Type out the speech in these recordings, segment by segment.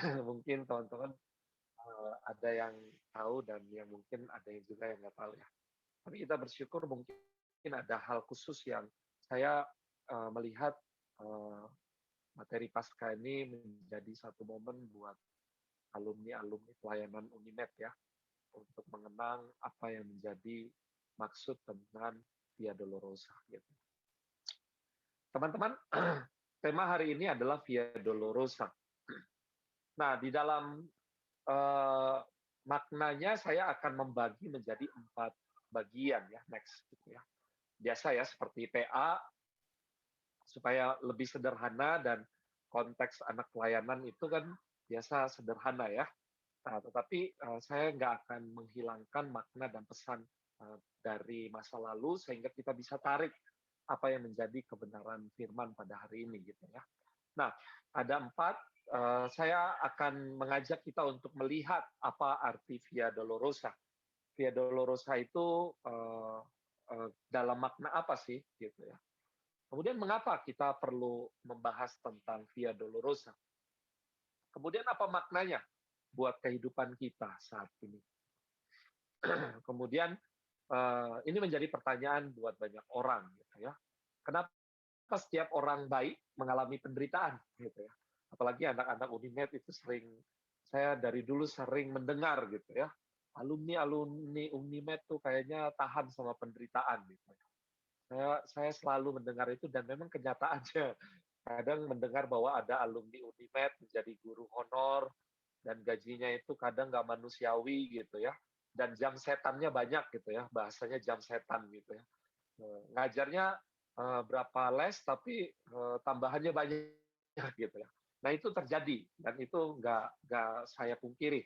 Mungkin teman-teman ada yang tahu dan yang mungkin ada yang juga yang nggak tahu ya. Tapi kita bersyukur mungkin ada hal khusus yang saya melihat eh, materi Pasca ini menjadi satu momen buat alumni-alumni pelayanan Unimed ya, untuk mengenang apa yang menjadi maksud dengan Via Dolorosa. Gitu. Teman-teman, tema hari ini adalah Via Dolorosa. Nah, di dalam eh, maknanya saya akan membagi menjadi 4 bagian ya, next. Gitu ya. Biasa ya, seperti PA, supaya lebih sederhana dan konteks anak pelayanan itu kan biasa sederhana ya. Nah, tetapi saya nggak akan menghilangkan makna dan pesan dari masa lalu sehingga kita bisa tarik apa yang menjadi kebenaran firman pada hari ini gitu ya. Nah, ada 4. Saya akan mengajak kita untuk melihat apa arti Via Dolorosa. Via Dolorosa itu dalam makna apa sih gitu ya. Kemudian mengapa kita perlu membahas tentang Via Dolorosa? Kemudian apa maknanya buat kehidupan kita saat ini? Kemudian ini menjadi pertanyaan buat banyak orang gitu ya. Kenapa setiap orang baik mengalami penderitaan gitu ya? Apalagi anak-anak Unimed itu sering, saya dari dulu sering mendengar gitu ya. Alumni Unimed tuh kayaknya tahan sama penderitaan gitu. Saya selalu mendengar itu dan memang kenyataannya kadang mendengar bahwa ada alumni Unimed menjadi guru honor dan gajinya itu kadang nggak manusiawi gitu ya, dan jam setannya banyak gitu ya, bahasanya jam setan gitu ya. Ngajarnya berapa les tapi tambahannya banyak gitu ya. Nah itu terjadi dan itu nggak saya pungkiri,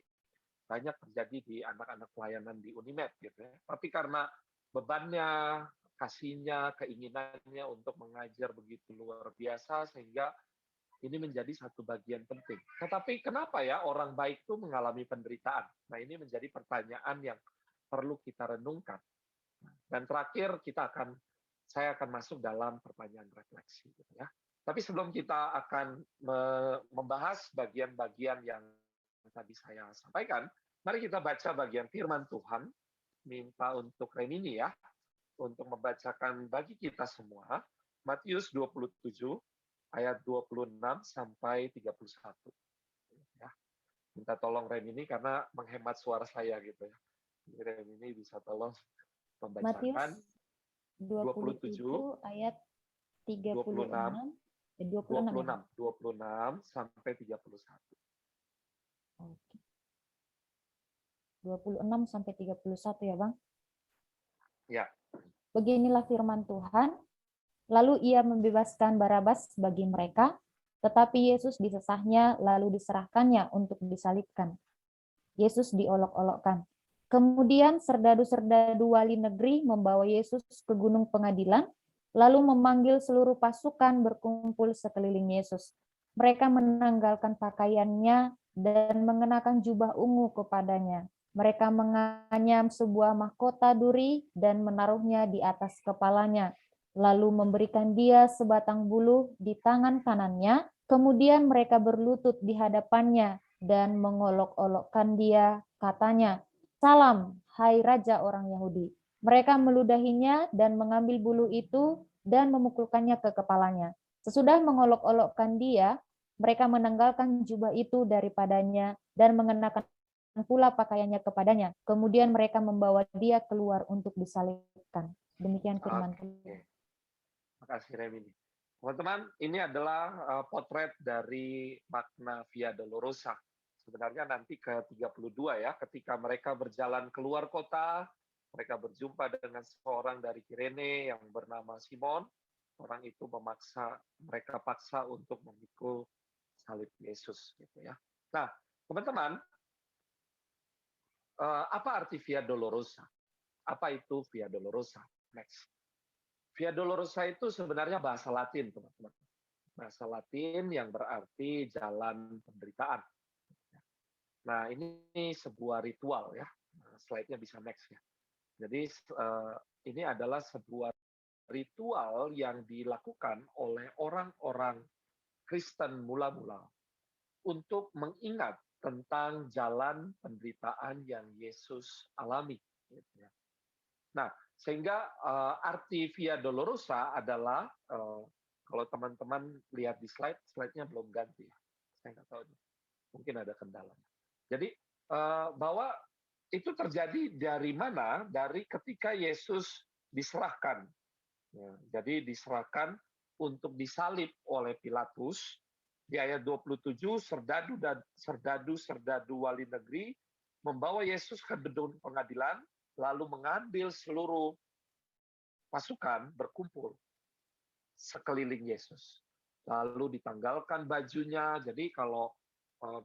banyak terjadi di anak-anak pelayanan di Unimed gitu ya. Tapi karena bebannya, kasihnya, keinginannya untuk mengajar begitu luar biasa sehingga ini menjadi satu bagian penting. Tetapi kenapa ya orang baik itu mengalami penderitaan? Nah, ini menjadi pertanyaan yang perlu kita renungkan. Dan terakhir saya akan masuk dalam pertanyaan refleksi gitu ya. Tapi sebelum kita akan membahas bagian-bagian yang tadi saya sampaikan, mari kita baca bagian firman Tuhan. Minta untuk Renini ya, untuk membacakan bagi kita semua Matius 27 ayat 26 sampai 31. Ya. Minta tolong Renini karena menghemat suara saya gitu ya. Renini bisa tolong Matius membacakan 27, 27 ayat 26, 36, 26 ya, Bang? 26 sampai 31. Oke. 26 sampai 31 ya, Bang. Ya. Beginilah firman Tuhan. Lalu ia membebaskan Barabas bagi mereka, tetapi Yesus disesahnya lalu diserahkannya untuk disalibkan. Yesus diolok-olokkan. Kemudian serdadu-serdadu wali negeri membawa Yesus ke gunung pengadilan, lalu memanggil seluruh pasukan berkumpul sekeliling Yesus. Mereka menanggalkan pakaiannya dan mengenakan jubah ungu kepadanya. Mereka menganyam sebuah mahkota duri dan menaruhnya di atas kepalanya, lalu memberikan dia sebatang buluh di tangan kanannya. Kemudian mereka berlutut di hadapannya dan mengolok-olokkan dia, katanya, "Salam, hai Raja orang Yahudi." Mereka meludahinya dan mengambil bulu itu dan memukulkannya ke kepalanya. Sesudah mengolok-olokkan dia, mereka menanggalkan jubah itu daripadanya dan mengenakan pula pakaiannya kepadanya. Kemudian mereka membawa dia keluar untuk disalibkan. Demikian firman Tuhan. Oke. Makasih Remini. Teman-teman, ini adalah potret dari makna Via Dolorosa. Sebenarnya nanti ke 32 ya, ketika mereka berjalan keluar kota, mereka berjumpa dengan seorang dari Kirene yang bernama Simon. Orang itu mereka paksa untuk memikul salib Yesus gitu ya. Nah, teman-teman, apa arti Via Dolorosa? Apa itu Via Dolorosa? Next. Via Dolorosa itu sebenarnya bahasa Latin, teman-teman. Bahasa Latin yang berarti jalan penderitaan. Nah, ini sebuah ritual ya. Slide-nya bisa next ya. Jadi ini adalah sebuah ritual yang dilakukan oleh orang-orang Kristen mula-mula untuk mengingat tentang jalan penderitaan yang Yesus alami. Gitu ya. Nah, sehingga arti Via Dolorosa adalah kalau teman-teman lihat di slide-nya belum ganti ya. Saya nggak tahu, mungkin ada kendala. Jadi bahwa itu terjadi dari mana? Dari ketika Yesus diserahkan. Ya, jadi diserahkan untuk disalib oleh Pilatus. Di ayat 27, serdadu wali negeri membawa Yesus ke gedung pengadilan, lalu mengambil seluruh pasukan berkumpul sekeliling Yesus. Lalu ditanggalkan bajunya. Jadi kalau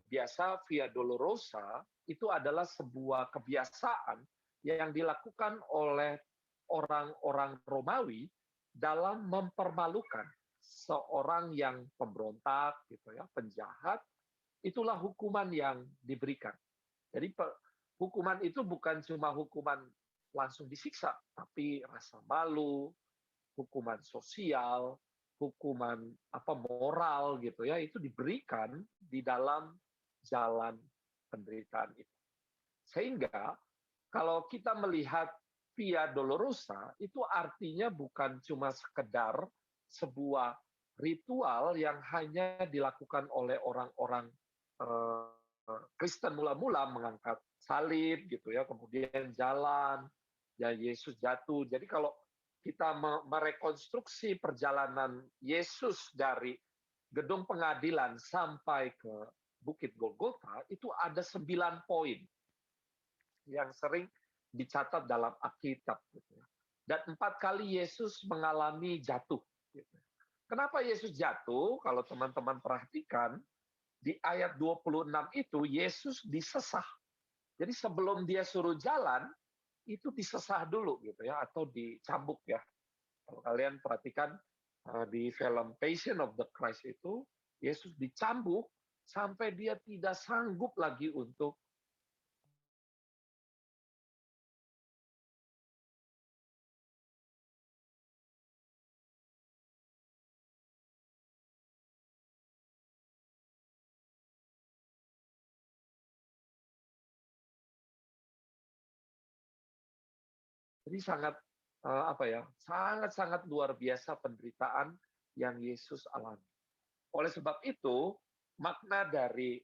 biasa Via Dolorosa itu adalah sebuah kebiasaan yang dilakukan oleh orang-orang Romawi dalam mempermalukan seorang yang pemberontak, gitu ya, penjahat. Itulah hukuman yang diberikan. Jadi hukuman itu bukan cuma hukuman langsung disiksa, tapi rasa malu, hukuman sosial, hukuman moral gitu ya, itu diberikan di dalam jalan penderitaan itu. Sehingga kalau kita melihat Via Dolorosa itu artinya bukan cuma sekedar sebuah ritual yang hanya dilakukan oleh orang-orang Kristen mula-mula, mengangkat salib gitu ya, kemudian jalan, ya Yesus jatuh. Jadi kalau kita merekonstruksi perjalanan Yesus dari gedung pengadilan sampai ke Bukit Golgota, itu ada 9 poin yang sering dicatat dalam Alkitab. Gitu. Dan 4 kali Yesus mengalami jatuh. Gitu. Kenapa Yesus jatuh? Kalau teman-teman perhatikan, di ayat 26 itu Yesus disesah. Jadi sebelum dia suruh jalan, itu disesah dulu gitu ya, atau dicambuk ya. Kalau kalian perhatikan di film Passion of the Christ itu, Yesus dicambuk sampai dia tidak sanggup lagi untuk jadi sangat sangat luar biasa penderitaan yang Yesus alami. Oleh sebab itu, makna dari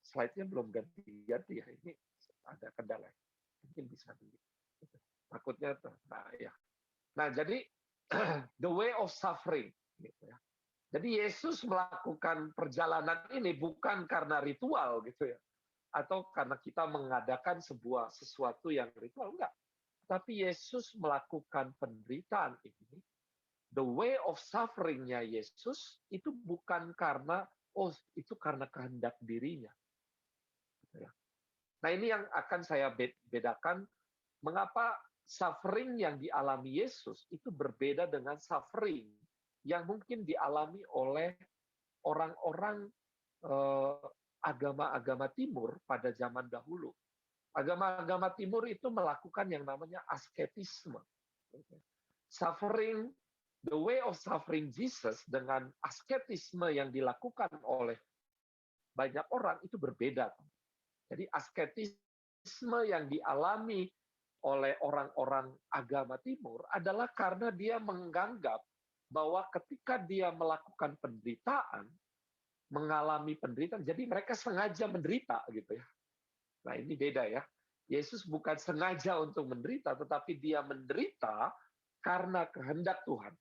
slide-nya belum ganti-ganti ya, ini ada kendala. Mungkin bisa dulu. Takutnya, nah ya. Nah, jadi the way of suffering. Gitu ya. Jadi Yesus melakukan perjalanan ini bukan karena ritual gitu ya, atau karena kita mengadakan sesuatu yang ritual, enggak. Tapi Yesus melakukan penderitaan ini, the way of suffering-nya Yesus itu bukan karena, itu karena kehendak dirinya. Gitu ya. Nah ini yang akan saya bedakan, mengapa suffering yang dialami Yesus itu berbeda dengan suffering yang mungkin dialami oleh orang-orang agama-agama timur pada zaman dahulu. Agama-agama timur itu melakukan yang namanya asketisme. Suffering, the way of suffering Jesus dengan asketisme yang dilakukan oleh banyak orang itu berbeda. Jadi asketisme yang dialami oleh orang-orang agama timur adalah karena dia menganggap bahwa ketika dia melakukan penderitaan, mengalami penderitaan, jadi mereka sengaja menderita gitu ya. Nah ini beda ya. Yesus bukan sengaja untuk menderita, tetapi dia menderita karena kehendak Tuhan.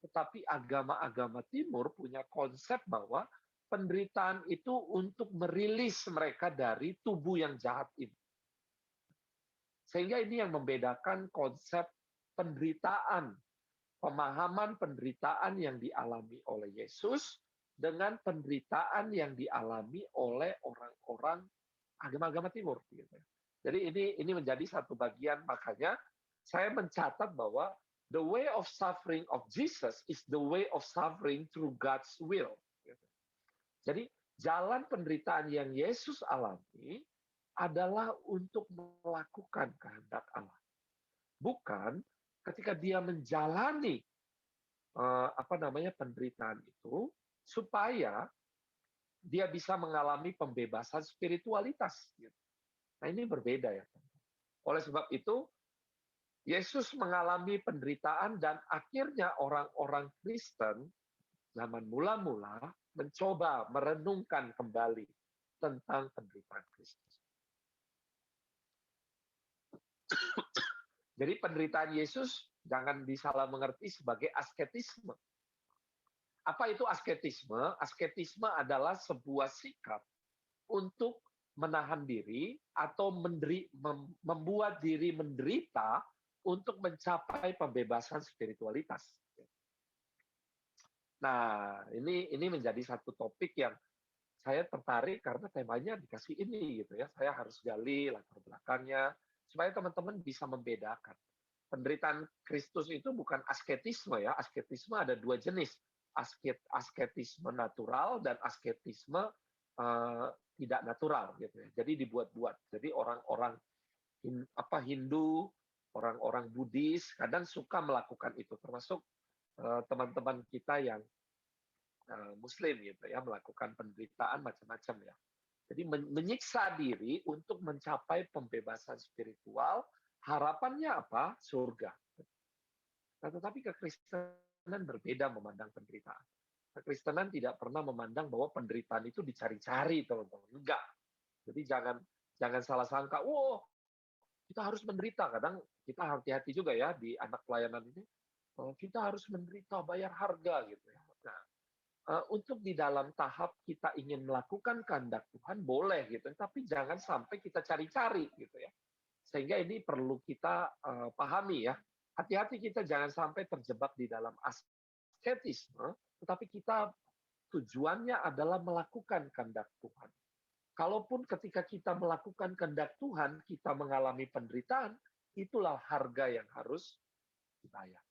Tetapi agama-agama timur punya konsep bahwa penderitaan itu untuk merilis mereka dari tubuh yang jahat ini. Sehingga ini yang membedakan konsep penderitaan, pemahaman penderitaan yang dialami oleh Yesus dengan penderitaan yang dialami oleh orang-orang agama-agama timur. Jadi ini menjadi satu bagian, makanya saya mencatat bahwa the way of suffering of Jesus is the way of suffering through God's will. Jadi jalan penderitaan yang Yesus alami adalah untuk melakukan kehendak Allah. Bukan ketika dia menjalani penderitaan itu supaya dia bisa mengalami pembebasan spiritualitas. Gitu. Nah ini berbeda ya. Oleh sebab itu, Yesus mengalami penderitaan dan akhirnya orang-orang Kristen zaman mula-mula mencoba merenungkan kembali tentang penderitaan Kristus. Jadi penderitaan Yesus jangan disalah mengerti sebagai asketisme. Apa itu asketisme? Asketisme adalah sebuah sikap untuk menahan diri atau membuat diri menderita untuk mencapai pembebasan spiritualitas. Nah, ini menjadi satu topik yang saya tertarik karena temanya dikasih ini gitu ya. Saya harus gali latar belakangnya supaya teman-teman bisa membedakan. Penderitaan Kristus itu bukan asketisme ya. Asketisme ada dua jenis. Asketisme natural dan asketisme tidak natural gitu ya. Jadi dibuat-buat. Jadi orang-orang Hindu, orang-orang Buddhis kadang suka melakukan itu, termasuk teman-teman kita yang Muslim gitu ya, melakukan penderitaan macam-macam ya. Jadi menyiksa diri untuk mencapai pembebasan spiritual, harapannya apa? Surga. Nah, tetapi kekristenan berbeda memandang penderitaan. Kekristenan tidak pernah memandang bahwa penderitaan itu dicari-cari, teman-teman. Enggak. Jadi jangan salah sangka, wow, kita harus menderita. Kadang kita hati-hati juga ya di anak pelayanan ini. Kita harus menderita, bayar harga gitu ya. Nah, untuk di dalam tahap kita ingin melakukan kehendak Tuhan boleh gitu, tapi jangan sampai kita cari-cari gitu ya. Sehingga ini perlu kita pahami ya. Hati-hati kita jangan sampai terjebak di dalam asketisme, tetapi kita tujuannya adalah melakukan kehendak Tuhan. Kalaupun ketika kita melakukan kehendak Tuhan, kita mengalami penderitaan, itulah harga yang harus dibayar.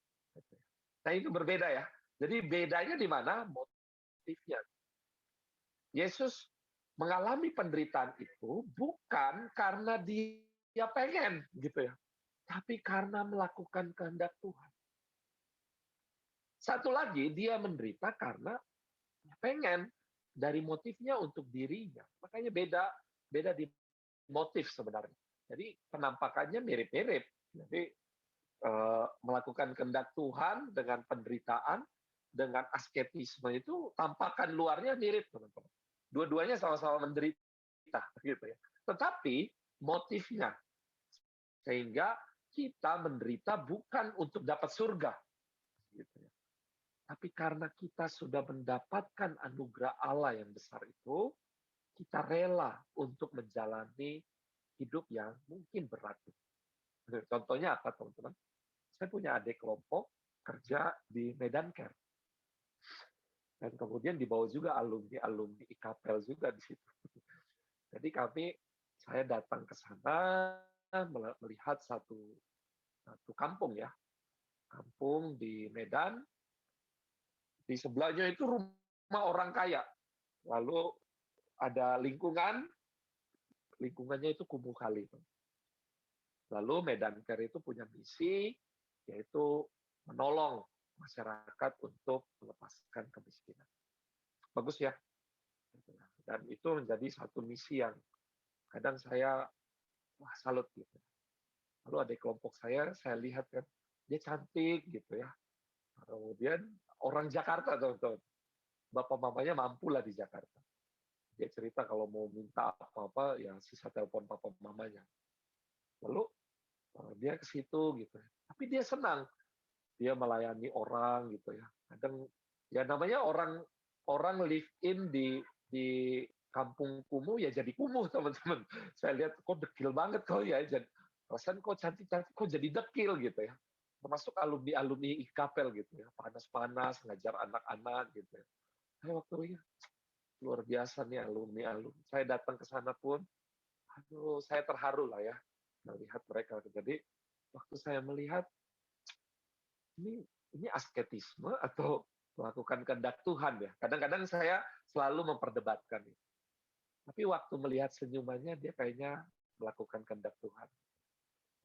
Nah itu berbeda ya. Jadi bedanya di mana? Motifnya. Yesus mengalami penderitaan itu bukan karena dia pengen gitu ya, tapi karena melakukan kehendak Tuhan. Satu lagi, dia menderita karena dia pengen, dari motifnya untuk dirinya. Makanya beda di motif sebenarnya. Jadi penampakannya mirip-mirip. Jadi melakukan kehendak Tuhan dengan penderitaan, dengan asketisme itu tampakan luarnya mirip, teman-teman. Dua-duanya sama-sama menderita, gitu ya. Tetapi motifnya, sehingga kita menderita bukan untuk dapat surga, gitu ya. Tapi karena kita sudah mendapatkan anugerah Allah yang besar itu, kita rela untuk menjalani hidup yang mungkin berat. Contohnya apa, teman-teman? Saya punya adik kelompok kerja di Medan Care. Dan kemudian dibawa juga alumni IKAPEL juga di situ. Jadi saya datang ke sana melihat satu kampung ya. Kampung di Medan, di sebelahnya itu rumah orang kaya. Lalu ada lingkungannya itu kumuh kali. Lalu Medan Care itu punya misi, yaitu menolong masyarakat untuk melepaskan kemiskinan. Bagus ya. Dan itu menjadi satu misi yang kadang saya salut gitu. Lalu ada kelompok saya lihat kan, dia cantik gitu ya. Kemudian orang Jakarta, teman-teman. Bapak mamanya mampu lah di Jakarta. Dia cerita kalau mau minta apa-apa, ya sisa telepon papa mamanya. Lalu dia ke situ gitu. Tapi dia senang. Dia melayani orang gitu ya. Kadang ya namanya orang live in di kampung kumuh ya jadi kumuh, teman-teman. Saya lihat kok dekil banget kok ya. Perasaan kok cantik-cantik kok jadi dekil gitu ya. Termasuk alumni IKAPEL gitu ya. Panas-panas ngajar anak-anak gitu ya. Waktu luar biasa nih alumni. Saya datang ke sana pun, aduh, saya terharu lah ya melihat mereka. Jadi waktu saya melihat ini asketisme atau melakukan kehendak Tuhan ya. Kadang-kadang saya selalu memperdebatkan itu. Tapi waktu melihat senyumannya, dia kayaknya melakukan kehendak Tuhan.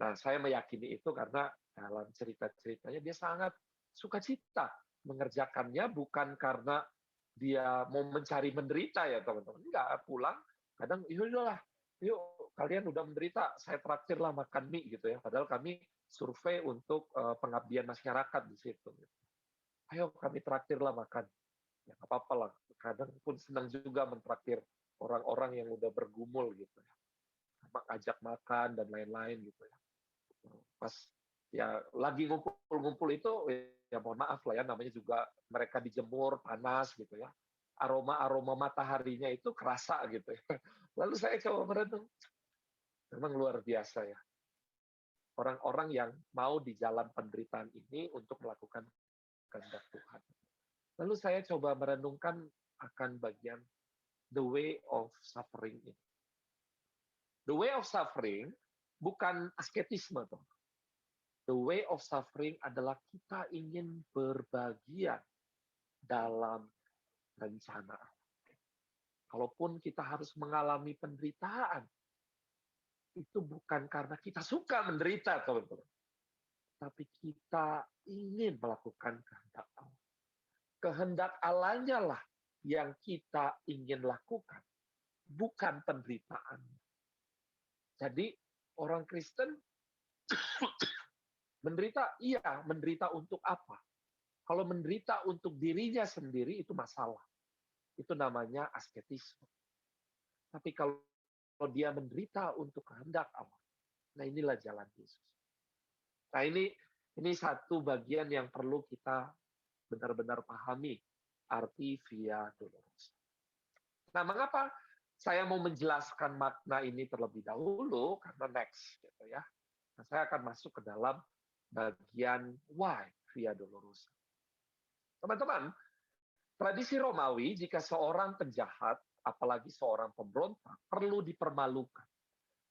Nah, saya meyakini itu karena dalam cerita-ceritanya dia sangat sukacita mengerjakannya, bukan karena dia mau mencari menderita ya teman-teman. Enggak, pulang kadang, "Ya udahlah, yuk kalian udah menderita, saya traktirlah makan mie," gitu ya. Padahal kami survei untuk pengabdian masyarakat di situ. "Ayo kami traktirlah makan." Ya nggak apa-apa lah. Kadang pun senang juga mentraktir orang-orang yang udah bergumul gitu ya. Ajak makan dan lain-lain gitu ya. Pas ya lagi ngumpul-ngumpul itu, ya mohon maaf lah ya, namanya juga mereka dijemur, panas gitu ya. Aroma-aroma mataharinya itu kerasa gitu ya. Lalu saya coba merenung, memang luar biasa ya. Orang-orang yang mau di jalan penderitaan ini untuk melakukan kehendak Tuhan. Lalu saya coba merenungkan akan bagian the way of suffering ini. The way of suffering bukan asketisme, toh. The way of suffering adalah kita ingin berbagian dalam rencana. Kalaupun kita harus mengalami penderitaan, itu bukan karena kita suka menderita, teman-teman. Tapi kita ingin melakukan kehendak Allah. Kehendak Allahnya lah yang kita ingin lakukan, bukan penderitaan. Jadi orang Kristen menderita, iya, menderita untuk apa? Kalau menderita untuk dirinya sendiri itu masalah. Itu namanya asketisme. Tapi kalau dia menderita untuk kehendak Allah, nah inilah jalan Yesus. Nah ini satu bagian yang perlu kita benar-benar pahami, arti via dolorosa. Nah, mengapa saya mau menjelaskan makna ini terlebih dahulu? Karena next, gitu ya. Nah, saya akan masuk ke dalam bagian why via dolorosa. Teman-teman, tradisi Romawi, jika seorang penjahat, apalagi seorang pemberontak, perlu dipermalukan,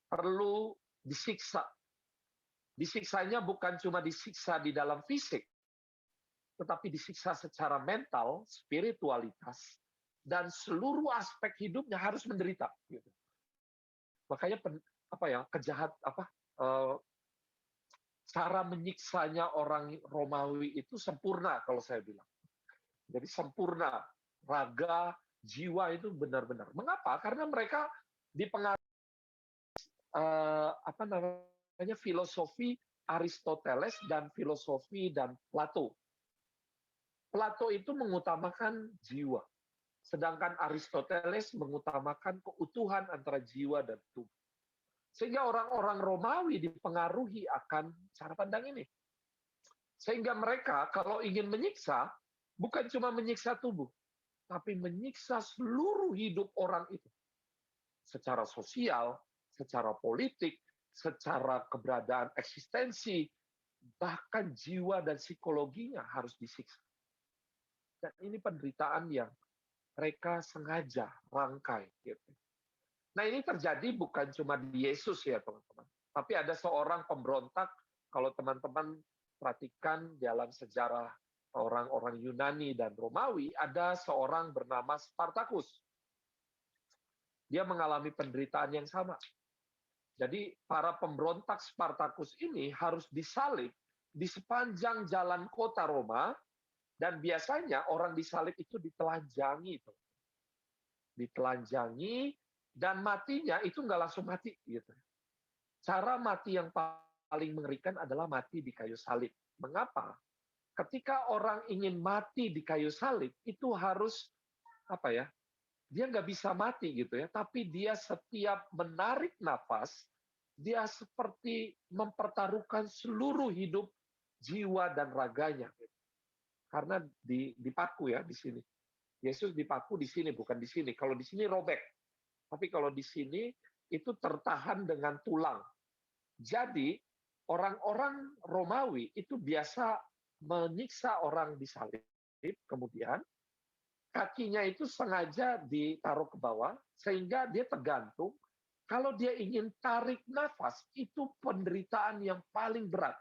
perlu disiksa. Disiksanya bukan cuma disiksa di dalam fisik, tetapi disiksa secara mental, spiritualitas, dan seluruh aspek hidupnya harus menderita. Gitu. Makanya cara menyiksanya orang Romawi itu sempurna kalau saya bilang. Jadi sempurna, raga, jiwa itu benar-benar. Mengapa? Karena mereka dipengaruhi filosofi Aristoteles dan filosofi dan Plato. Plato itu mengutamakan jiwa, sedangkan Aristoteles mengutamakan keutuhan antara jiwa dan tubuh. Sehingga orang-orang Romawi dipengaruhi akan cara pandang ini. Sehingga mereka kalau ingin menyiksa, bukan cuma menyiksa tubuh, tapi menyiksa seluruh hidup orang itu. Secara sosial, secara politik, secara keberadaan eksistensi, bahkan jiwa dan psikologinya harus disiksa. Dan ini penderitaan yang mereka sengaja rangkai. Gitu. Nah ini terjadi bukan cuma di Yesus ya teman-teman, tapi ada seorang pemberontak, kalau teman-teman perhatikan dalam sejarah orang-orang Yunani dan Romawi, ada seorang bernama Spartacus. Dia mengalami penderitaan yang sama. Jadi para pemberontak Spartacus ini harus disalib di sepanjang jalan kota Roma, dan biasanya orang disalib itu ditelanjangi. Ditelanjangi, dan matinya itu nggak langsung mati. Gitu. Cara mati yang paling mengerikan adalah mati di kayu salib. Mengapa? Ketika orang ingin mati di kayu salib, itu harus dia nggak bisa mati gitu ya, tapi dia setiap menarik nafas, dia seperti mempertaruhkan seluruh hidup, jiwa dan raganya. Karena dipaku ya di sini. Yesus dipaku di sini, bukan di sini. Kalau di sini robek, tapi kalau di sini itu tertahan dengan tulang. Jadi orang-orang Romawi itu biasa menyiksa orang disalib, kemudian kakinya itu sengaja ditaruh ke bawah, sehingga dia tergantung. Kalau dia ingin tarik nafas, itu penderitaan yang paling berat.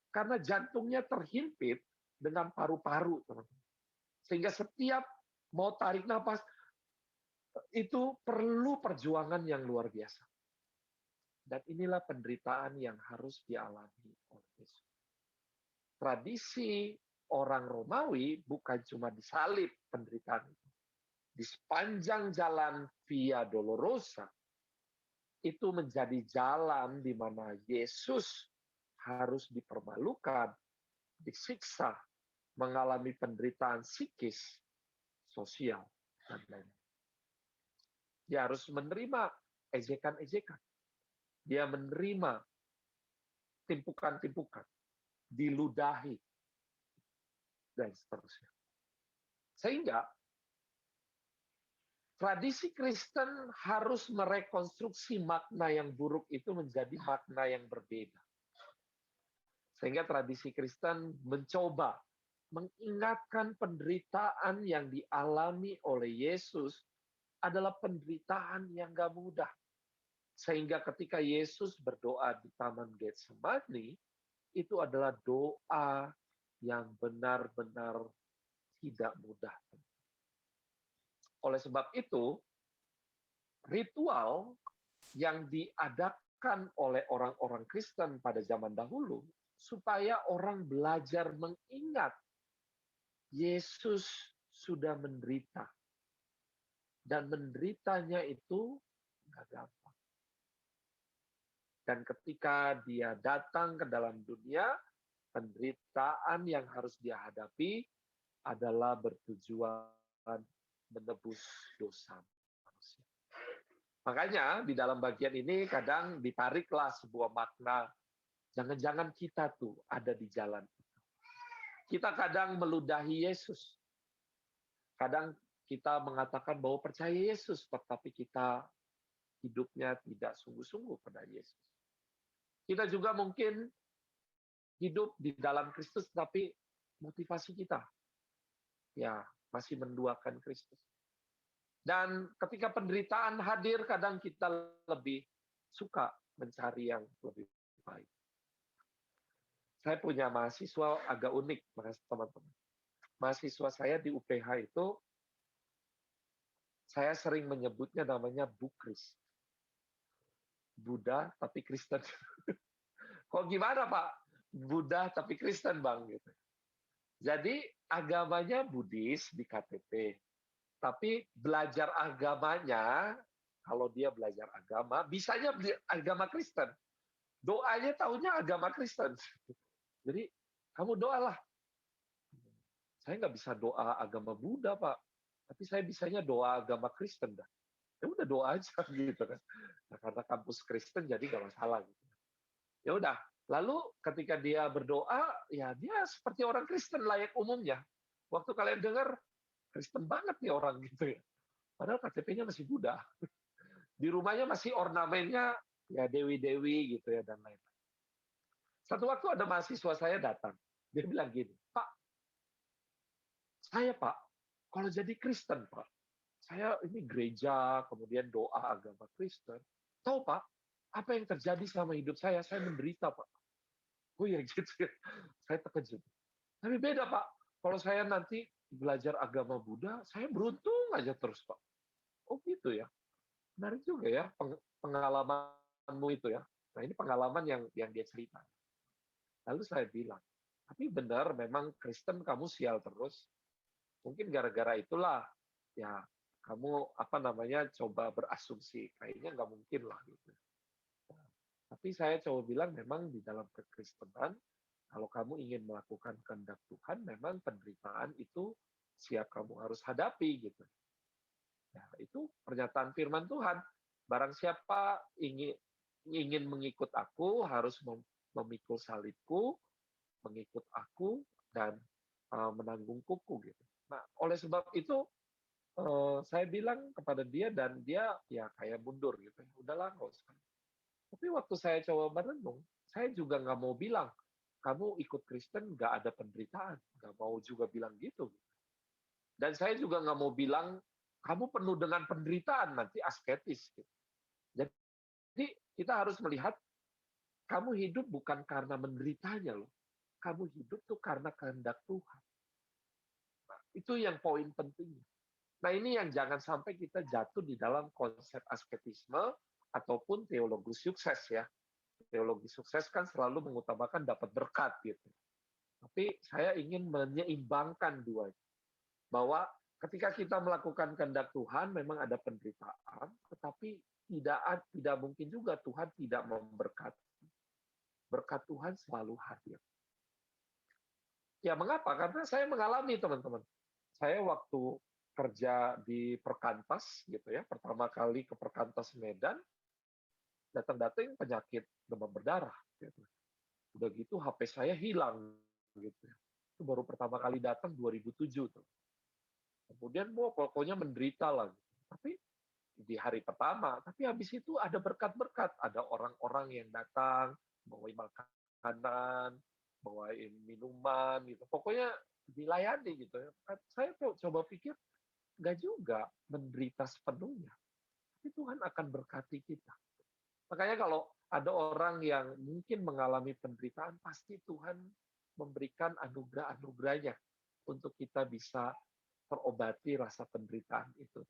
Karena jantungnya terhimpit dengan paru-paru. Sehingga setiap mau tarik nafas, itu perlu perjuangan yang luar biasa. Dan inilah penderitaan yang harus dialami oleh Yesus. Tradisi orang Romawi bukan cuma disalib penderitaan itu, di sepanjang jalan Via Dolorosa, itu menjadi jalan di mana Yesus harus dipermalukan, disiksa, mengalami penderitaan psikis, sosial, dan lain-lain. Dia harus menerima ejekan-ejekan. Dia menerima timpukan-timpukan, diludahi, dan seterusnya. Sehingga tradisi Kristen harus merekonstruksi makna yang buruk itu menjadi makna yang berbeda. Sehingga tradisi Kristen mencoba mengingatkan penderitaan yang dialami oleh Yesus adalah penderitaan yang gak mudah. Sehingga ketika Yesus berdoa di Taman Getsemani, itu adalah doa yang benar-benar tidak mudah. Oleh sebab itu, ritual yang diadakan oleh orang-orang Kristen pada zaman dahulu, supaya orang belajar mengingat Yesus sudah menderita. Dan menderitanya itu nggak gampang. Dan ketika dia datang ke dalam dunia, penderitaan yang harus dia hadapi adalah bertujuan menebus dosa manusia. Makanya di dalam bagian ini kadang ditariklah sebuah makna, jangan-jangan kita tuh ada di jalan itu. Kita kadang meludahi Yesus. Kadang kita mengatakan bahwa percaya Yesus, tetapi kita hidupnya tidak sungguh-sungguh pada Yesus. Kita juga mungkin hidup di dalam Kristus, tapi motivasi kita ya masih menduakan Kristus. Dan ketika penderitaan hadir, kadang kita lebih suka mencari yang lebih baik. Saya punya mahasiswa agak unik, teman-teman. Mahasiswa saya di UPH itu, saya sering menyebutnya namanya Bukris. Buddha tapi Kristen. Kok gimana Pak? Buddha tapi Kristen Bang. Gitu. Jadi agamanya Buddhis di KTP. Tapi belajar agamanya, kalau dia belajar agama, bisanya agama Kristen. Doanya tahunya agama Kristen. Jadi, kamu doalah. Saya nggak bisa doa agama Buddha, Pak. Tapi saya bisanya doa agama Kristen. Dah. Ya udah doa aja gitu kan. Nah, karena kampus Kristen jadi nggak masalah. Gitu. Ya udah. Lalu ketika dia berdoa, ya dia seperti orang Kristen layak umumnya. Waktu kalian dengar, Kristen banget nih orang gitu ya. Padahal KTP-nya masih Buddha. Di rumahnya masih ornamennya ya dewi-dewi gitu ya dan lain-lain. Satu waktu ada mahasiswa saya datang. Dia bilang gini, Pak, saya Pak, kalau jadi Kristen Pak, saya ini gereja, kemudian doa agama Kristen. Tahu Pak, apa yang terjadi sama hidup saya? Saya menderita Pak. Oh ya gitu ya. Saya terkejut. Tapi beda Pak, kalau saya nanti belajar agama Buddha, saya beruntung aja terus Pak. Oh gitu ya. Menarik juga ya pengalamanmu itu ya. Nah ini pengalaman yang dia cerita. Lalu saya bilang, tapi benar memang Kristen kamu sial terus. Mungkin gara-gara itulah ya kamu apa namanya coba berasumsi kayaknya nggak mungkin lah gitu. Nah, tapi saya coba bilang memang di dalam kekristenan kalau kamu ingin melakukan kehendak Tuhan memang penderitaan itu siap kamu harus hadapi gitu. Nah, itu pernyataan firman Tuhan. Barang siapa ingin mengikut aku harus memikul salibku, mengikut aku dan menanggung kuku gitu. Nah, oleh sebab itu saya bilang kepada dia dan dia ya kayak mundur gitu. Udahlah nggak usah. Tapi waktu saya coba merenung, saya juga nggak mau bilang kamu ikut Kristen nggak ada penderitaan, nggak mau juga bilang gitu. Dan saya juga nggak mau bilang kamu penuh dengan penderitaan nanti asketis. Gitu. Jadi kita harus melihat kamu hidup bukan karena menderitanya loh. Kamu hidup tuh karena kehendak Tuhan. Nah, itu yang poin pentingnya. Nah ini yang jangan sampai kita jatuh di dalam konsep asketisme ataupun teologi sukses ya. Teologi sukses kan selalu mengutamakan dapat berkat gitu. Tapi saya ingin menyeimbangkan duanya. Bahwa Ketika kita melakukan kehendak Tuhan, memang ada penderitaan, tetapi tidak mungkin juga Tuhan tidak memberkati. Berkat Tuhan selalu hadir. Ya, mengapa? Karena saya mengalami, teman-teman. Saya waktu kerja di Perkantas, gitu ya, pertama kali ke Perkantas Medan, datang-datang penyakit demam berdarah. Gitu. Udah gitu HP saya hilang. Gitu. Itu baru pertama kali datang 2007. Tuh. Kemudian pokoknya menderita lah. Tapi di hari pertama, tapi habis itu ada berkat-berkat. Ada orang-orang yang datang, bawain makanan, bawain minuman, gitu. Pokoknya dilayani gitu ya. Saya coba pikir, nggak juga menderita sepenuhnya. Tapi Tuhan akan berkati kita. Makanya kalau ada orang yang mungkin mengalami penderitaan, pasti Tuhan memberikan anugerah-anugerahnya untuk kita bisa terobati rasa penderitaan itu.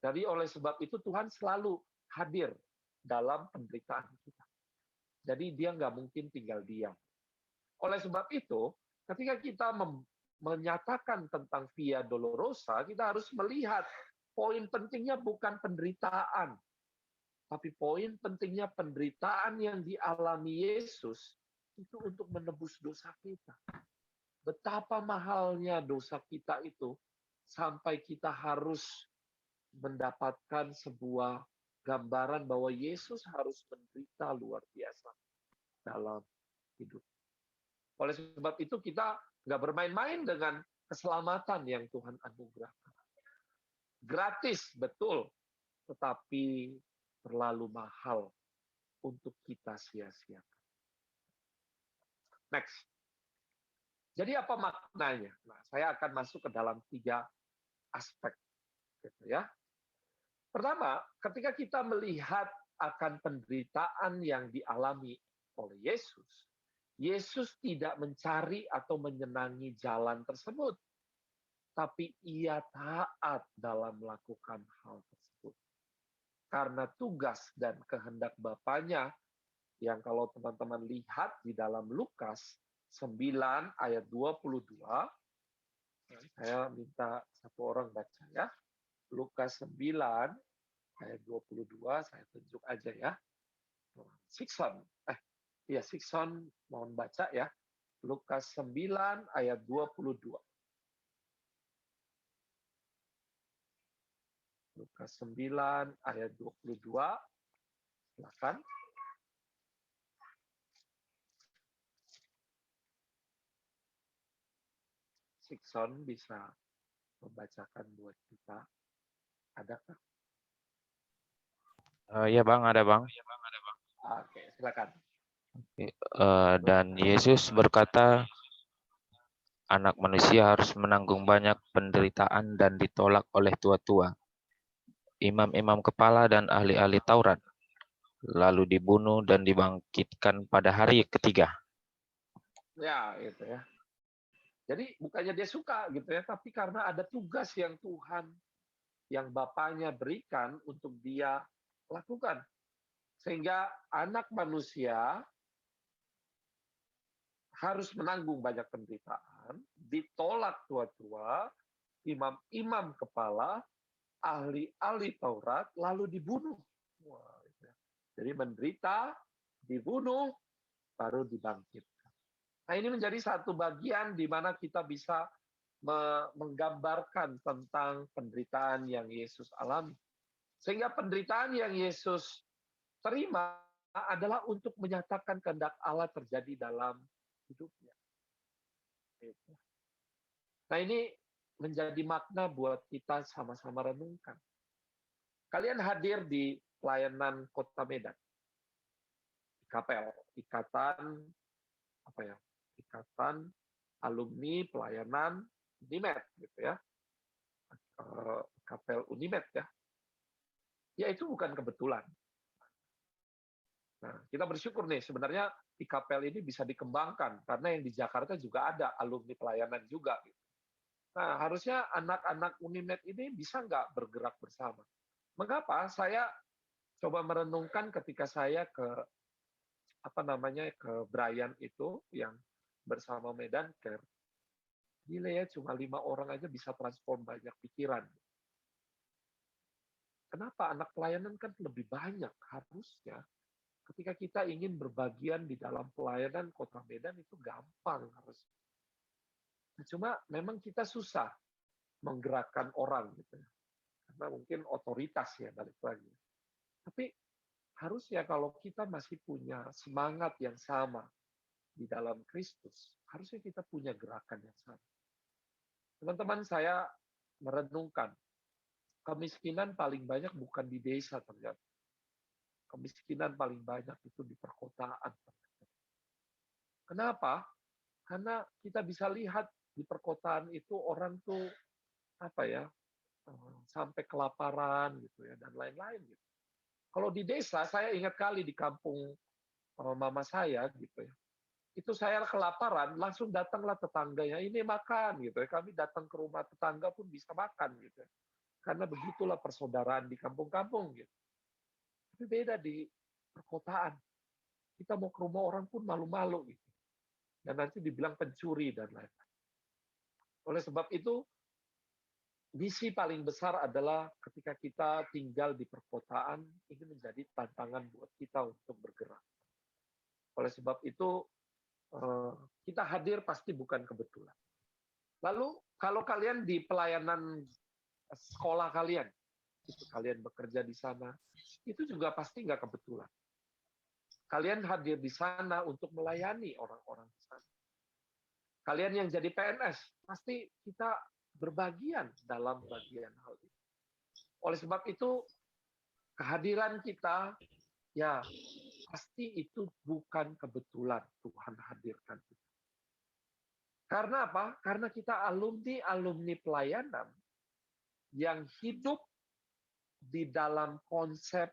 Jadi oleh sebab itu Tuhan selalu hadir dalam penderitaan kita. Jadi dia nggak mungkin tinggal diam. Oleh sebab itu, ketika kita menyatakan tentang Via Dolorosa, kita harus melihat poin pentingnya bukan penderitaan, tapi poin pentingnya penderitaan yang dialami Yesus itu untuk menebus dosa kita. Betapa mahalnya dosa kita itu sampai kita harus mendapatkan sebuah gambaran bahwa Yesus harus menderita luar biasa dalam hidup. Oleh sebab itu kita nggak bermain-main dengan keselamatan yang Tuhan anugerahkan. Gratis, betul, tetapi terlalu mahal untuk kita sia-siakan. Next. Jadi apa maknanya? Nah, saya akan masuk ke dalam 3 aspek. Gitu ya. Pertama, ketika kita melihat akan penderitaan yang dialami oleh Yesus, Yesus tidak mencari atau menyenangi jalan tersebut, tapi ia taat dalam melakukan hal tersebut. Karena tugas dan kehendak Bapaknya, yang kalau teman-teman lihat di dalam Lukas 9 ayat 22, saya minta satu orang baca ya. Lukas 9 ayat 22, saya tunjuk aja ya. Sikson, Sikson mohon baca ya. Lukas 9 ayat 22. Lukas 9 ayat 22. Silakan. Sikson bisa membacakan buat kita. Adakah? Ya Bang, ada Bang. Oke, silakan. Dan Yesus berkata, anak manusia harus menanggung banyak penderitaan dan ditolak oleh tua-tua, imam-imam kepala dan ahli-ahli Taurat, lalu dibunuh dan dibangkitkan pada hari ketiga. Ya, itu ya. Jadi bukannya dia suka gitu ya, tapi karena ada tugas yang Tuhan, yang Bapaknya berikan untuk dia lakukan. Sehingga anak manusia harus menanggung banyak penderitaan, ditolak tua-tua, imam-imam kepala, ahli-ahli Taurat, lalu dibunuh. Wah, jadi menderita, dibunuh, baru dibangkitkan. Nah, ini menjadi satu bagian di mana kita bisa menggambarkan tentang penderitaan yang Yesus alami. Sehingga penderitaan yang Yesus terima adalah untuk menyatakan kehendak Allah terjadi dalam hidupnya. Nah, ini menjadi makna buat kita sama-sama renungkan. Kalian hadir di pelayanan Kota Medan. Ikatan alumni pelayanan Unimed gitu ya. Kapel Unimed ya. Ya itu bukan kebetulan. Nah, kita bersyukur nih sebenarnya IKPL ini bisa dikembangkan karena yang di Jakarta juga ada alumni pelayanan juga. Gitu. Nah, harusnya anak-anak Unimed ini bisa nggak bergerak bersama. Mengapa? Saya coba merenungkan ketika saya ke ke Brian itu yang bersama Medan Care. Gila ya, cuma 5 orang aja bisa transform banyak pikiran. Kenapa? Anak pelayanan kan lebih banyak. Harusnya ketika kita ingin berbagian di dalam pelayanan Kota Medan itu gampang harus. Nah, cuma memang kita susah menggerakkan orang gitu ya. Karena mungkin otoritas ya balik lagi. Tapi harusnya kalau kita masih punya semangat yang sama di dalam Kristus, harusnya kita punya gerakan yang sama. Teman-teman, saya merenungkan, kemiskinan paling banyak bukan di desa ternyata. Kemiskinan paling banyak itu di perkotaan. Kenapa? Karena kita bisa lihat di perkotaan itu orang tuh apa ya, sampai kelaparan gitu ya dan lain-lain gitu. Kalau di desa, saya ingat kali di kampung mama saya gitu ya. Itu saya kelaparan, langsung datanglah tetangganya, ini makan gitu ya. Kami datang ke rumah tetangga pun bisa makan gitu ya. Karena begitulah persaudaraan di kampung-kampung gitu. Tapi beda di perkotaan. Kita mau ke rumah orang pun malu-malu gitu. Dan nanti dibilang pencuri dan lain-lain. Oleh sebab itu, misi paling besar adalah ketika kita tinggal di perkotaan, ini menjadi tantangan buat kita untuk bergerak. Oleh sebab itu, kita hadir pasti bukan kebetulan. Lalu, kalau kalian di pelayanan sekolah kalian, itu kalian bekerja di sana, itu juga pasti nggak kebetulan. Kalian hadir di sana untuk melayani orang-orang di sana. Kalian yang jadi PNS, pasti kita berbagian dalam bagian hal ini. Oleh sebab itu, kehadiran kita, ya pasti itu bukan kebetulan Tuhan hadirkan kita. Karena apa? Karena kita alumni pelayanan yang hidup di dalam konsep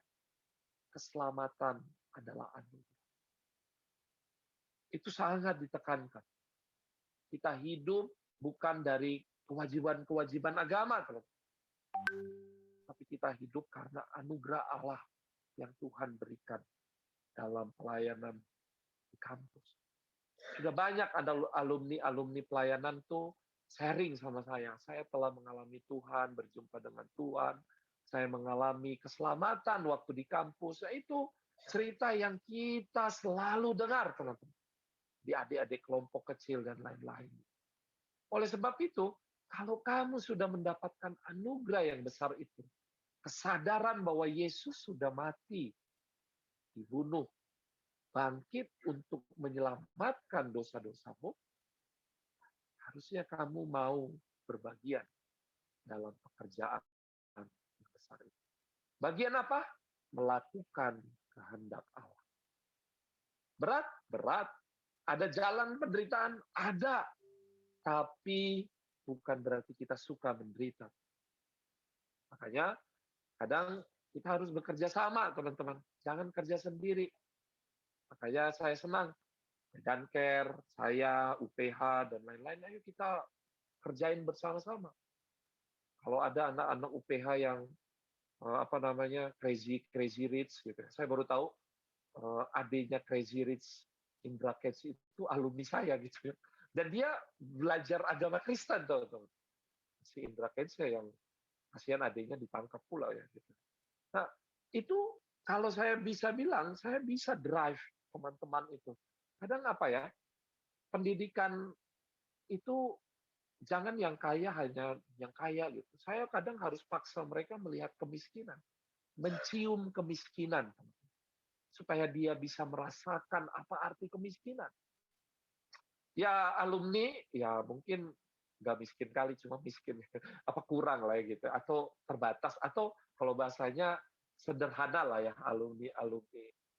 keselamatan adalah anugerah. Itu sangat ditekankan. Kita hidup bukan dari kewajiban-kewajiban agama, tapi kita hidup karena anugerah Allah yang Tuhan berikan dalam pelayanan di kampus. Sudah banyak ada alumni pelayanan tuh sharing sama saya. Saya telah mengalami Tuhan, berjumpa dengan Tuhan. Saya mengalami keselamatan waktu di kampus. Nah, itu cerita yang kita selalu dengar, teman-teman. Di adik-adik kelompok kecil dan lain-lain. Oleh sebab itu, kalau kamu sudah mendapatkan anugerah yang besar itu, kesadaran bahwa Yesus sudah mati, dibunuh, bangkit untuk menyelamatkan dosa-dosamu, harusnya kamu mau berbagian dalam pekerjaan yang besar itu. Bagian apa? Melakukan kehendak Allah. Berat? Berat. Ada jalan penderitaan? Ada. Tapi bukan berarti kita suka menderita. Makanya kadang kita harus bekerja sama, teman-teman. Jangan kerja sendiri. Makanya saya senang. Dancare, saya, UPH, dan lain-lain. Ayo kita kerjain bersama-sama. Kalau ada anak-anak UPH yang crazy rich gitu. Saya baru tahu adiknya Crazy Rich Indra Kents itu alumni saya gitu ya. Dan dia belajar agama Kristen tuh. Si Indra Kents yang kasihan adiknya ditangkap pula ya gitu. Nah, itu kalau saya bisa bilang, saya bisa drive teman-teman itu. Kadang apa ya? Pendidikan itu jangan yang kaya hanya yang kaya gitu. Saya kadang harus paksa mereka melihat kemiskinan, mencium kemiskinan, supaya dia bisa merasakan apa arti kemiskinan. Ya alumni, ya mungkin nggak miskin kali, cuma miskin apa kurang lah ya gitu, atau terbatas, atau kalau bahasanya sederhana lah ya alumni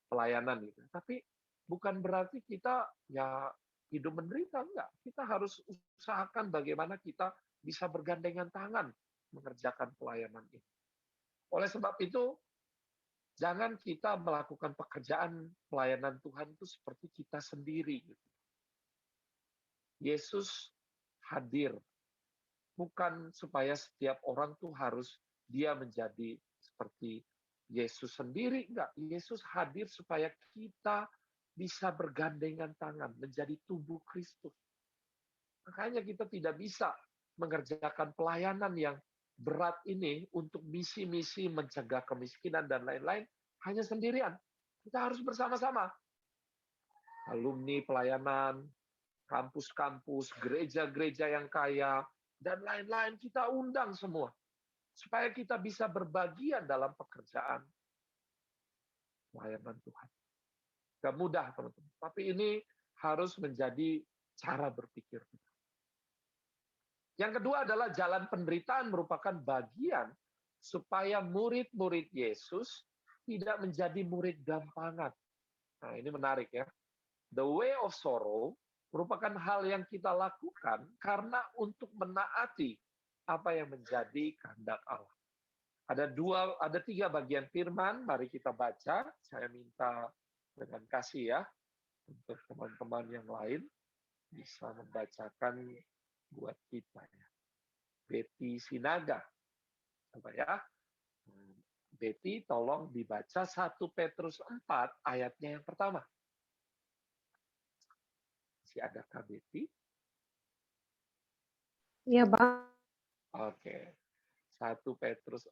pelayanan gitu. Tapi bukan berarti kita ya hidup menderita, enggak. Kita harus usahakan bagaimana kita bisa bergandengan tangan mengerjakan pelayanan ini. Oleh sebab itu, jangan kita melakukan pekerjaan pelayanan Tuhan itu seperti kita sendiri. Yesus hadir bukan supaya setiap orang tuh harus dia menjadi seperti Yesus sendiri, enggak. Yesus hadir supaya kita bisa bergandengan tangan menjadi tubuh Kristus. Makanya kita tidak bisa mengerjakan pelayanan yang berat ini untuk misi-misi mencegah kemiskinan dan lain-lain hanya sendirian. Kita harus bersama-sama. Alumni pelayanan, kampus-kampus, gereja-gereja yang kaya, dan lain-lain kita undang semua. Supaya kita bisa berbagian dalam pekerjaan pelayanan Tuhan. Gak mudah, teman-teman. Tapi ini harus menjadi cara berpikir kita. Yang kedua adalah jalan penderitaan merupakan bagian supaya murid-murid Yesus tidak menjadi murid gampangan. Nah, ini menarik ya. The way of sorrow merupakan hal yang kita lakukan karena untuk menaati apa yang menjadi kehendak Allah. Ada 3 bagian firman, mari kita baca. Saya minta dengan kasih ya, untuk teman-teman yang lain bisa membacakan buat kita ya. Betty Sinaga. Coba ya. Betty tolong dibaca 1 Petrus 4 ayatnya yang pertama. Masih ada Kak Betty? Iya, Bang. Oke. 1 Petrus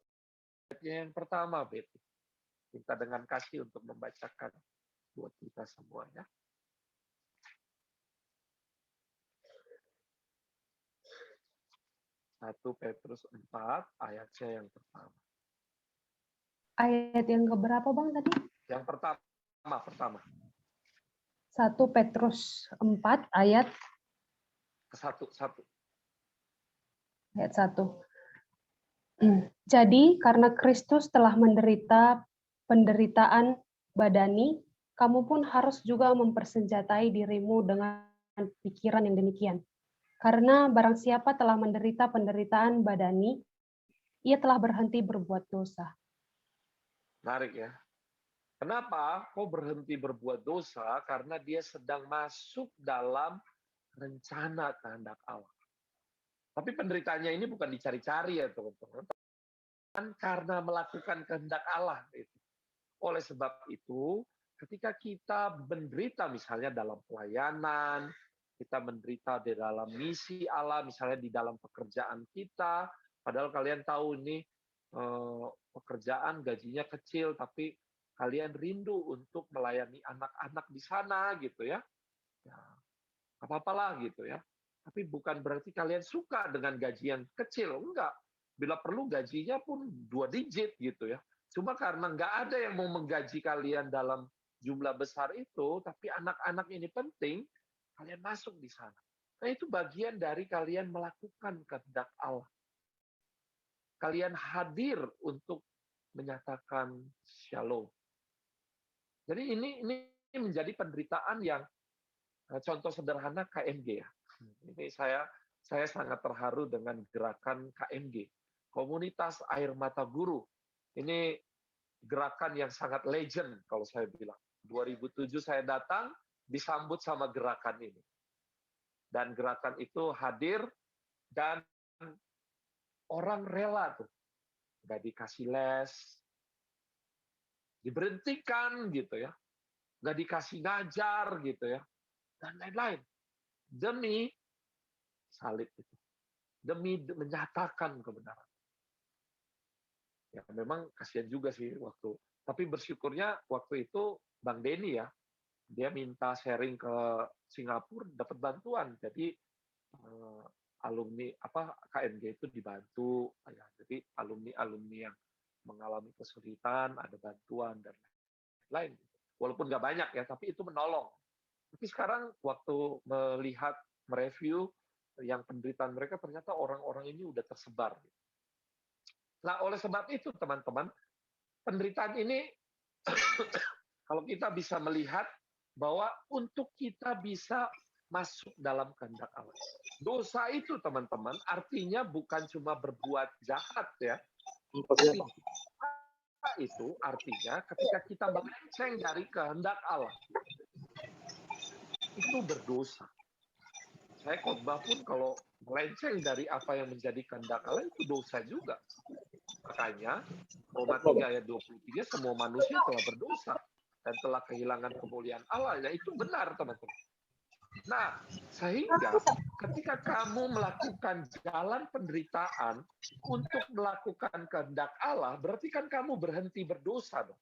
ayatnya yang pertama, Betty. Minta dengan kasih untuk membacakan buat kita semua ya. Satu Petrus 4 ayatnya yang pertama. Ayat yang keberapa, Bang, tadi? Yang pertama. 1 Petrus 4 ayat Satu. ayat 1. Jadi, karena Kristus telah menderita penderitaan badani, kamu pun harus juga mempersenjatai dirimu dengan pikiran yang demikian. Karena barang siapa telah menderita penderitaan badani, ia telah berhenti berbuat dosa. Menarik ya. Kenapa kok berhenti berbuat dosa? Karena dia sedang masuk dalam rencana kehendak Allah. Tapi penderitaannya ini bukan dicari-cari ya teman-teman. Karena melakukan kehendak Allah. Oleh sebab itu, ketika kita menderita misalnya dalam pelayanan, kita menderita di dalam misi Allah, misalnya di dalam pekerjaan kita, padahal kalian tahu ini pekerjaan gajinya kecil, tapi kalian rindu untuk melayani anak-anak di sana gitu ya. Ya, apa-apalah gitu ya. Tapi bukan berarti kalian suka dengan gaji yang kecil, enggak. Bila perlu gajinya pun 2 digit gitu ya. Cuma karena enggak ada yang mau menggaji kalian dalam jumlah besar itu, tapi anak-anak ini penting, kalian masuk di sana. Nah, itu bagian dari kalian melakukan kehendak Allah. Kalian hadir untuk menyatakan shalom. Jadi ini menjadi penderitaan yang contoh sederhana KMG ya. Ini saya sangat terharu dengan gerakan KMG, Komunitas Air Mata Guru. Ini gerakan yang sangat legend kalau saya bilang. 2007 saya datang, disambut sama gerakan ini. Dan gerakan itu hadir dan orang rela tuh. Nggak dikasih les, diberhentikan gitu ya. Nggak dikasih ngajar gitu ya. Dan lain-lain. Demi salib itu. Demi menyatakan kebenaran. Ya memang kasihan juga sih waktu. Tapi bersyukurnya waktu itu Bang Denny ya, dia minta sharing ke Singapura dapat bantuan. Jadi alumni KMG itu dibantu ya. Jadi alumni yang mengalami kesulitan ada bantuan dan lain. Walaupun nggak banyak ya, tapi itu menolong. Tapi sekarang waktu melihat mereview yang penderitaan mereka ternyata orang-orang ini udah tersebar. Nah, oleh sebab itu teman-teman, penderitaan ini kalau kita bisa melihat bahwa untuk kita bisa masuk dalam kehendak Allah. Dosa itu teman-teman artinya bukan cuma berbuat jahat ya. Tapi itu artinya ketika kita melenceng dari kehendak Allah. Itu berdosa. Saya khotbah pun kalau melenceng dari apa yang menjadi kehendak Allah itu dosa juga. Makanya Roma 3 ayat 23 semua manusia telah berdosa dan telah kehilangan kemuliaan Allah. Ya itu benar teman-teman. Nah, sehingga ketika kamu melakukan jalan penderitaan untuk melakukan kehendak Allah, berarti kan kamu berhenti berdosa dong.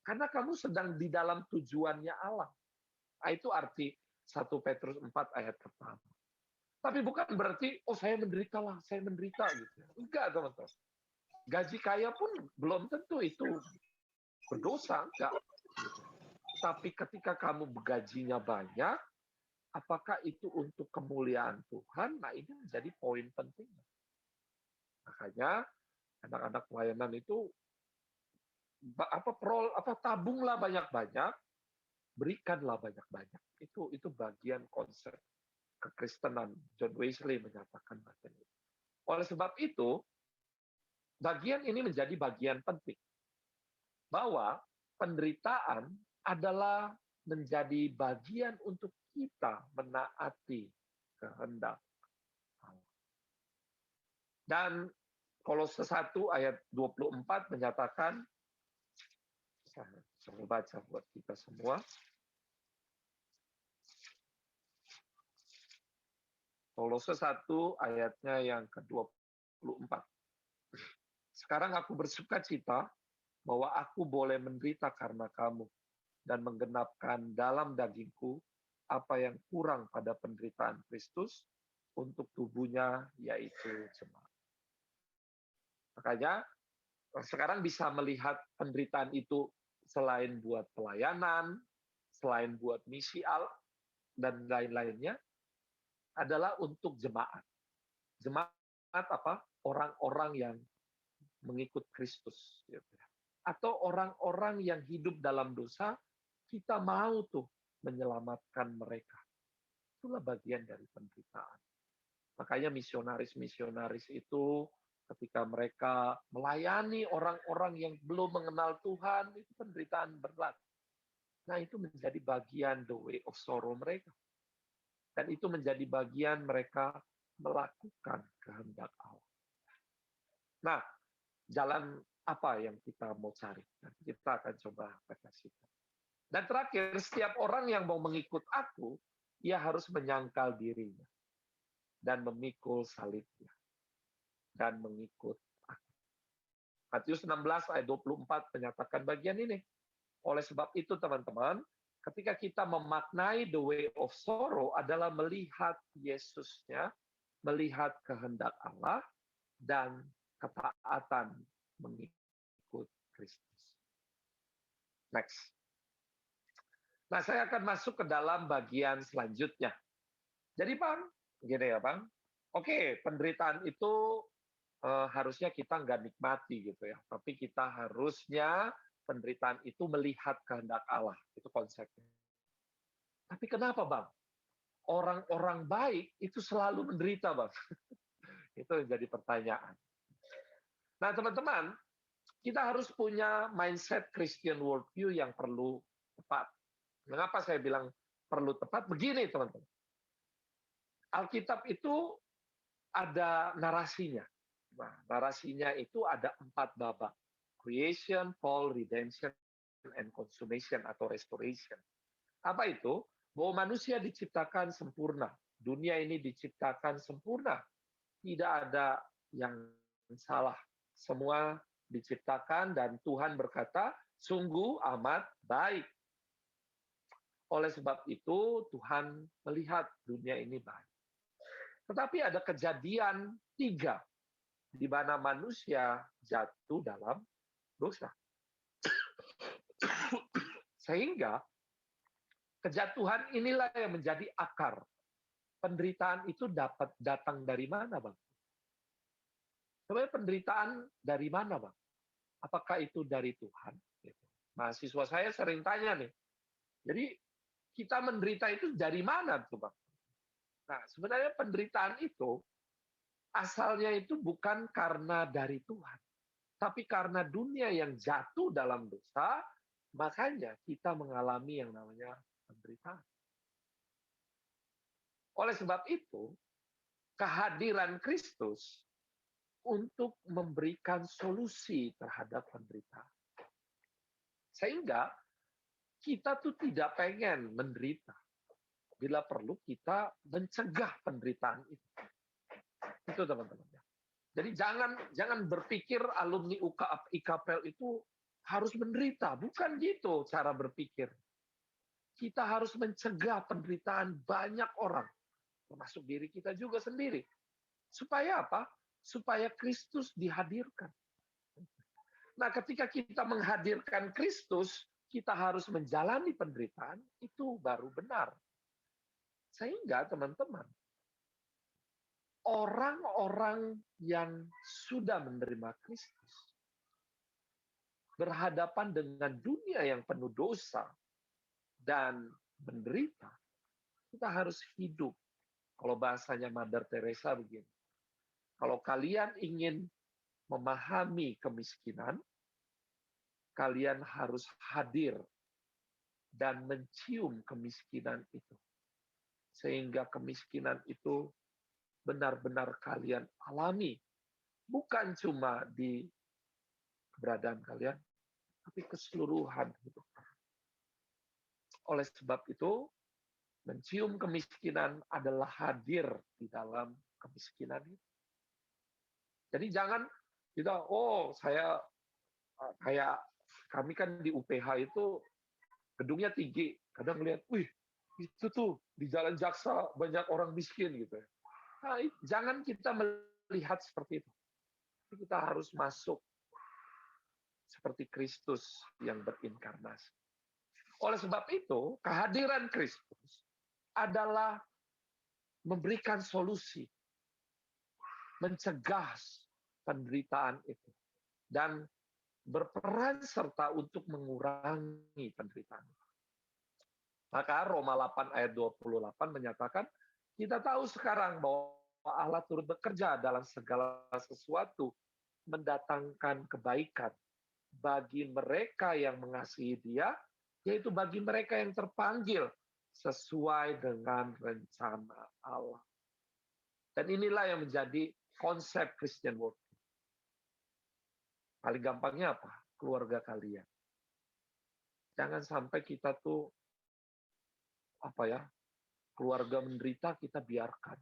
Karena kamu sedang di dalam tujuannya Allah. Nah, itu arti 1 Petrus 4 ayat pertama. Tapi bukan berarti, oh saya menderita lah, saya menderita gitu. Enggak, teman-teman. Gaji kaya pun belum tentu itu berdosa, enggak. Tapi ketika kamu gajinya banyak, apakah itu untuk kemuliaan Tuhan? Nah, ini menjadi poin penting. Makanya anak-anak pelayanan itu tabunglah banyak-banyak, berikanlah banyak-banyak. Itu bagian konsep kekristenan. John Wesley menyatakan bagian itu. Oleh sebab itu, bagian ini menjadi bagian penting. Bahwa penderitaan adalah menjadi bagian untuk kita menaati kehendak Allah. Dan Kolose 1 ayat 24 menyatakan, saya baca buat kita semua. Kolose 1 ayatnya yang ke-24. Sekarang aku bersukacita bahwa aku boleh menderita karena kamu dan menggenapkan dalam dagingku apa yang kurang pada penderitaan Kristus untuk tubuhnya, yaitu jemaat. Makanya sekarang bisa melihat penderitaan itu selain buat pelayanan, selain buat misi dan lain-lainnya, adalah untuk jemaat. Jemaat apa? Orang-orang yang mengikut Kristus. Atau orang-orang yang hidup dalam dosa, kita mau tuh menyelamatkan mereka. Itulah bagian dari penderitaan. Makanya misionaris-misionaris itu ketika mereka melayani orang-orang yang belum mengenal Tuhan, itu penderitaan berat. Nah, itu menjadi bagian the way of sorrow mereka. Dan itu menjadi bagian mereka melakukan kehendak Allah. Nah, jalan apa yang kita mau cari? Nanti kita akan coba kasihkan. Dan terakhir, setiap orang yang mau mengikut aku, ia harus menyangkal dirinya dan memikul salibnya dan mengikut aku. Matius 16 ayat 24 menyatakan bagian ini. Oleh sebab itu, teman-teman, ketika kita memaknai the way of sorrow adalah melihat Yesusnya, melihat kehendak Allah, dan ketaatan mengikut Kristus. Next. Nah, saya akan masuk ke dalam bagian selanjutnya. Jadi, Bang, gini ya, Bang. Oke, penderitaan itu harusnya kita nggak nikmati gitu ya. Tapi kita harusnya penderitaan itu melihat kehendak Allah. Itu konsepnya. Tapi kenapa, Bang? Orang-orang baik itu selalu menderita, Bang. Itu jadi pertanyaan. Nah, teman-teman, kita harus punya mindset Christian worldview yang perlu tepat. Mengapa saya bilang perlu tepat? Begini, teman-teman. Alkitab itu ada narasinya. Nah, narasinya itu ada 4 babak. Creation, fall, redemption, and consummation atau restoration. Apa itu? Bahwa manusia diciptakan sempurna. Dunia ini diciptakan sempurna. Tidak ada yang salah. Semua diciptakan dan Tuhan berkata, sungguh amat baik. Oleh sebab itu, Tuhan melihat dunia ini baik. Tetapi ada kejadian 3 di mana manusia jatuh dalam dosa. Sehingga kejatuhan inilah yang menjadi akar. Penderitaan itu dapat datang dari mana, Bang? Sebenarnya penderitaan dari mana, Bang? Apakah itu dari Tuhan? Mahasiswa saya sering tanya nih. Jadi kita menderita itu dari mana tuh, Bang? Nah, sebenarnya penderitaan itu asalnya itu bukan karena dari Tuhan, tapi karena dunia yang jatuh dalam dosa, makanya kita mengalami yang namanya penderitaan. Oleh sebab itu, kehadiran Kristus untuk memberikan solusi terhadap penderitaan. Sehingga kita tuh tidak pengen menderita. bila perlu kita mencegah penderitaan itu. Itu teman-teman. Jadi jangan berpikir alumni IKPL itu harus menderita, bukan gitu cara berpikir. Kita harus mencegah penderitaan banyak orang, termasuk diri kita juga sendiri. Supaya apa? Supaya Kristus dihadirkan. Nah, ketika kita menghadirkan Kristus, kita harus menjalani penderitaan, itu baru benar. Sehingga teman-teman, orang-orang yang sudah menerima Kristus berhadapan dengan dunia yang penuh dosa dan menderita, kita harus hidup. Kalau bahasanya Mother Teresa begini, kalau kalian ingin memahami kemiskinan, kalian harus hadir dan mencium kemiskinan itu. Sehingga kemiskinan itu benar-benar kalian alami. Bukan cuma di keberadaan kalian, tapi keseluruhan hidup. Oleh sebab itu, mencium kemiskinan adalah hadir di dalam kemiskinan itu. Jadi jangan kita, saya kayak kami kan di UPH itu gedungnya tinggi. Kadang lihat, wih, itu tuh di Jalan Jaksa banyak orang miskin gitu ya. Nah, jangan kita melihat seperti itu. Kita harus masuk seperti Kristus yang berinkarnasi. Oleh sebab itu, kehadiran Kristus adalah memberikan solusi, mencegah penderitaan itu, dan berperan serta untuk mengurangi penderitaan. Maka Roma 8 ayat 28 menyatakan, kita tahu sekarang bahwa Allah turut bekerja dalam segala sesuatu, mendatangkan kebaikan bagi mereka yang mengasihi Dia, yaitu bagi mereka yang terpanggil sesuai dengan rencana Allah. Dan inilah yang menjadi konsep Christian work. Paling gampangnya apa? Keluarga kalian. Jangan sampai kita tuh keluarga menderita kita biarkan.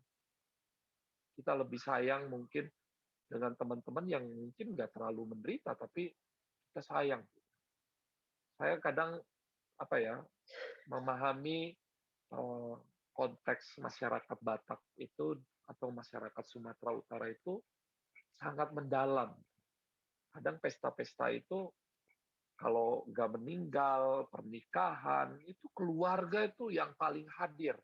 Kita lebih sayang mungkin dengan teman-teman yang mungkin nggak terlalu menderita, tapi kita sayang. Saya kadang memahami konteks masyarakat Batak itu atau masyarakat Sumatera Utara itu sangat mendalam. Kadang pesta-pesta itu kalau nggak meninggal, pernikahan, itu keluarga itu yang paling hadir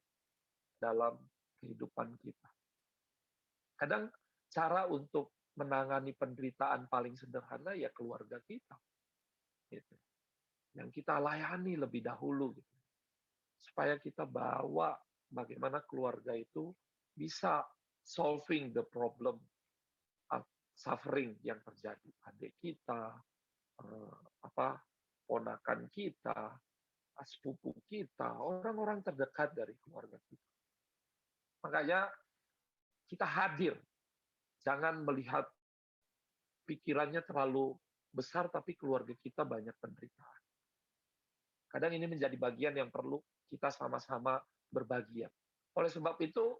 dalam kehidupan kita. Kadang cara untuk menangani penderitaan paling sederhana ya keluarga kita. Gitu. Yang kita layani lebih dahulu. Gitu. Supaya kita bawa bagaimana keluarga itu bisa solving the problem of suffering yang terjadi. Adik kita, ponakan kita, sepupu kita, orang-orang terdekat dari keluarga kita. Makanya kita hadir. Jangan melihat pikirannya terlalu besar, tapi keluarga kita banyak penderitaan. Kadang ini menjadi bagian yang perlu kita sama-sama berbagian. Oleh sebab itu,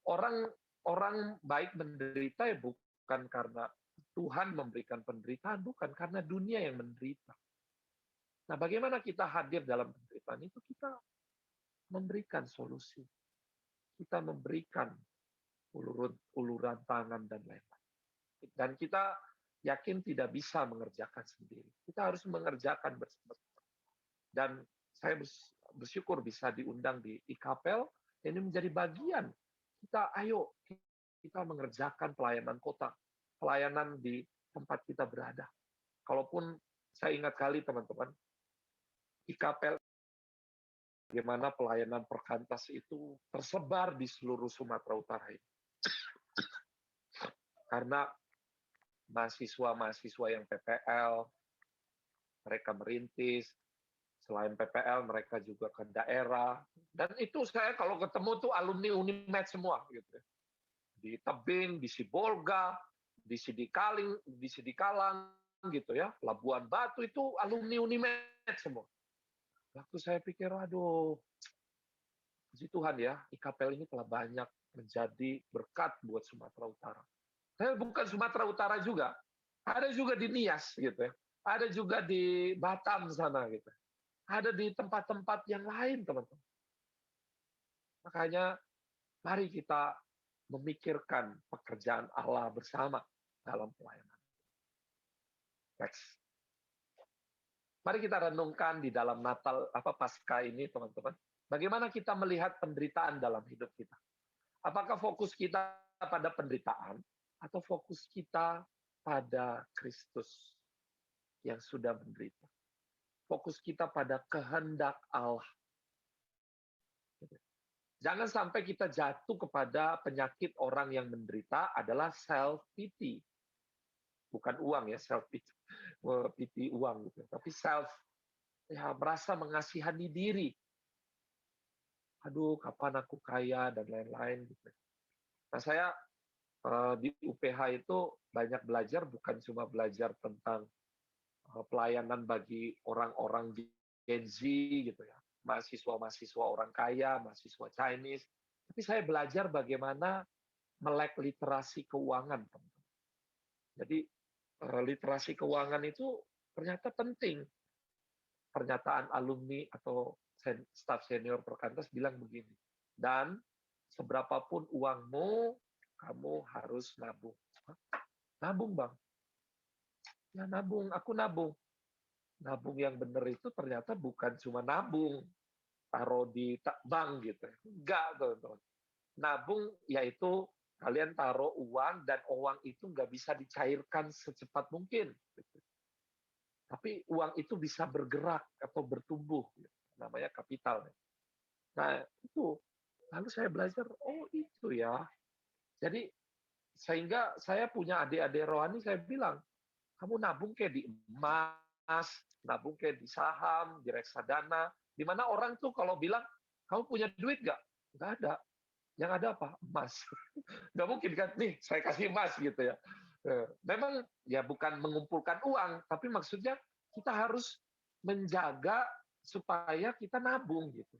orang baik menderita ya bukan karena Tuhan memberikan penderitaan, bukan karena dunia yang menderita. Nah, bagaimana kita hadir dalam penderitaan itu? Kita memberikan solusi. Kita memberikan uluran tangan dan lain-lain. Dan kita yakin tidak bisa mengerjakan sendiri. Kita harus mengerjakan bersama-sama. Dan saya bersyukur bisa diundang di IKPL. Ini menjadi bagian. Ayo kita mengerjakan pelayanan kota. Pelayanan di tempat kita berada. Kalaupun saya ingat kali teman-teman, IKPL bagaimana pelayanan perkantas itu tersebar di seluruh Sumatera Utara ini. Karena mahasiswa-mahasiswa yang PPL, mereka merintis, selain PPL mereka juga ke daerah, dan itu saya kalau ketemu tuh alumni Unimed semua, gitu. Di Tebing, di Sibolga, di Sidikalang, gitu ya, Labuan Batu itu alumni Unimed semua. Waktu saya pikir, aduh, Puji Tuhan ya, IKPL ini telah banyak menjadi berkat buat Sumatera Utara. Saya bukan Sumatera Utara juga, ada juga di Nias gitu ya, ada juga di Batam sana gitu, ada di tempat-tempat yang lain teman-teman. Makanya mari kita memikirkan pekerjaan Allah bersama dalam pelayanan. Next. Mari kita renungkan di dalam Natal Paskah ini teman-teman. Bagaimana kita melihat penderitaan dalam hidup kita? Apakah fokus kita pada penderitaan atau fokus kita pada Kristus yang sudah menderita? Fokus kita pada kehendak Allah. Jangan sampai kita jatuh kepada penyakit orang yang menderita adalah self-pity. Bukan uang ya, self-pity. Pity uang gitu. Tapi self, ya merasa mengasihani diri. Aduh, kapan aku kaya dan lain-lain gitu. Nah, saya di UPH itu banyak belajar, bukan cuma belajar tentang pelayanan bagi orang-orang Gen Z gitu ya, mahasiswa-mahasiswa orang kaya, mahasiswa Chinese, tapi saya belajar bagaimana melek literasi keuangan, teman-teman. Jadi literasi keuangan itu ternyata penting. Pernyataan alumni atau staf senior Perkantas bilang begini, dan seberapapun uangmu, kamu harus nabung. Nabung, Bang. Ya nabung, aku nabung. Nabung yang benar itu ternyata bukan cuma nabung, taruh di bank gitu. Enggak, teman-teman. Nabung yaitu kalian taruh uang dan uang itu nggak bisa dicairkan secepat mungkin. Tapi uang itu bisa bergerak atau bertumbuh, namanya kapital. Nah, itu. Lalu saya belajar, oh itu ya. Jadi, sehingga saya punya adik-adik rohani, saya bilang, kamu nabung kayak di emas, nabung kayak di saham, di reksadana, di mana orang tuh kalau bilang, kamu punya duit nggak? Nggak ada. Yang ada apa? Emas. Nggak mungkin kan, nih saya kasih emas gitu ya. Memang ya bukan mengumpulkan uang, tapi maksudnya kita harus menjaga supaya kita nabung gitu.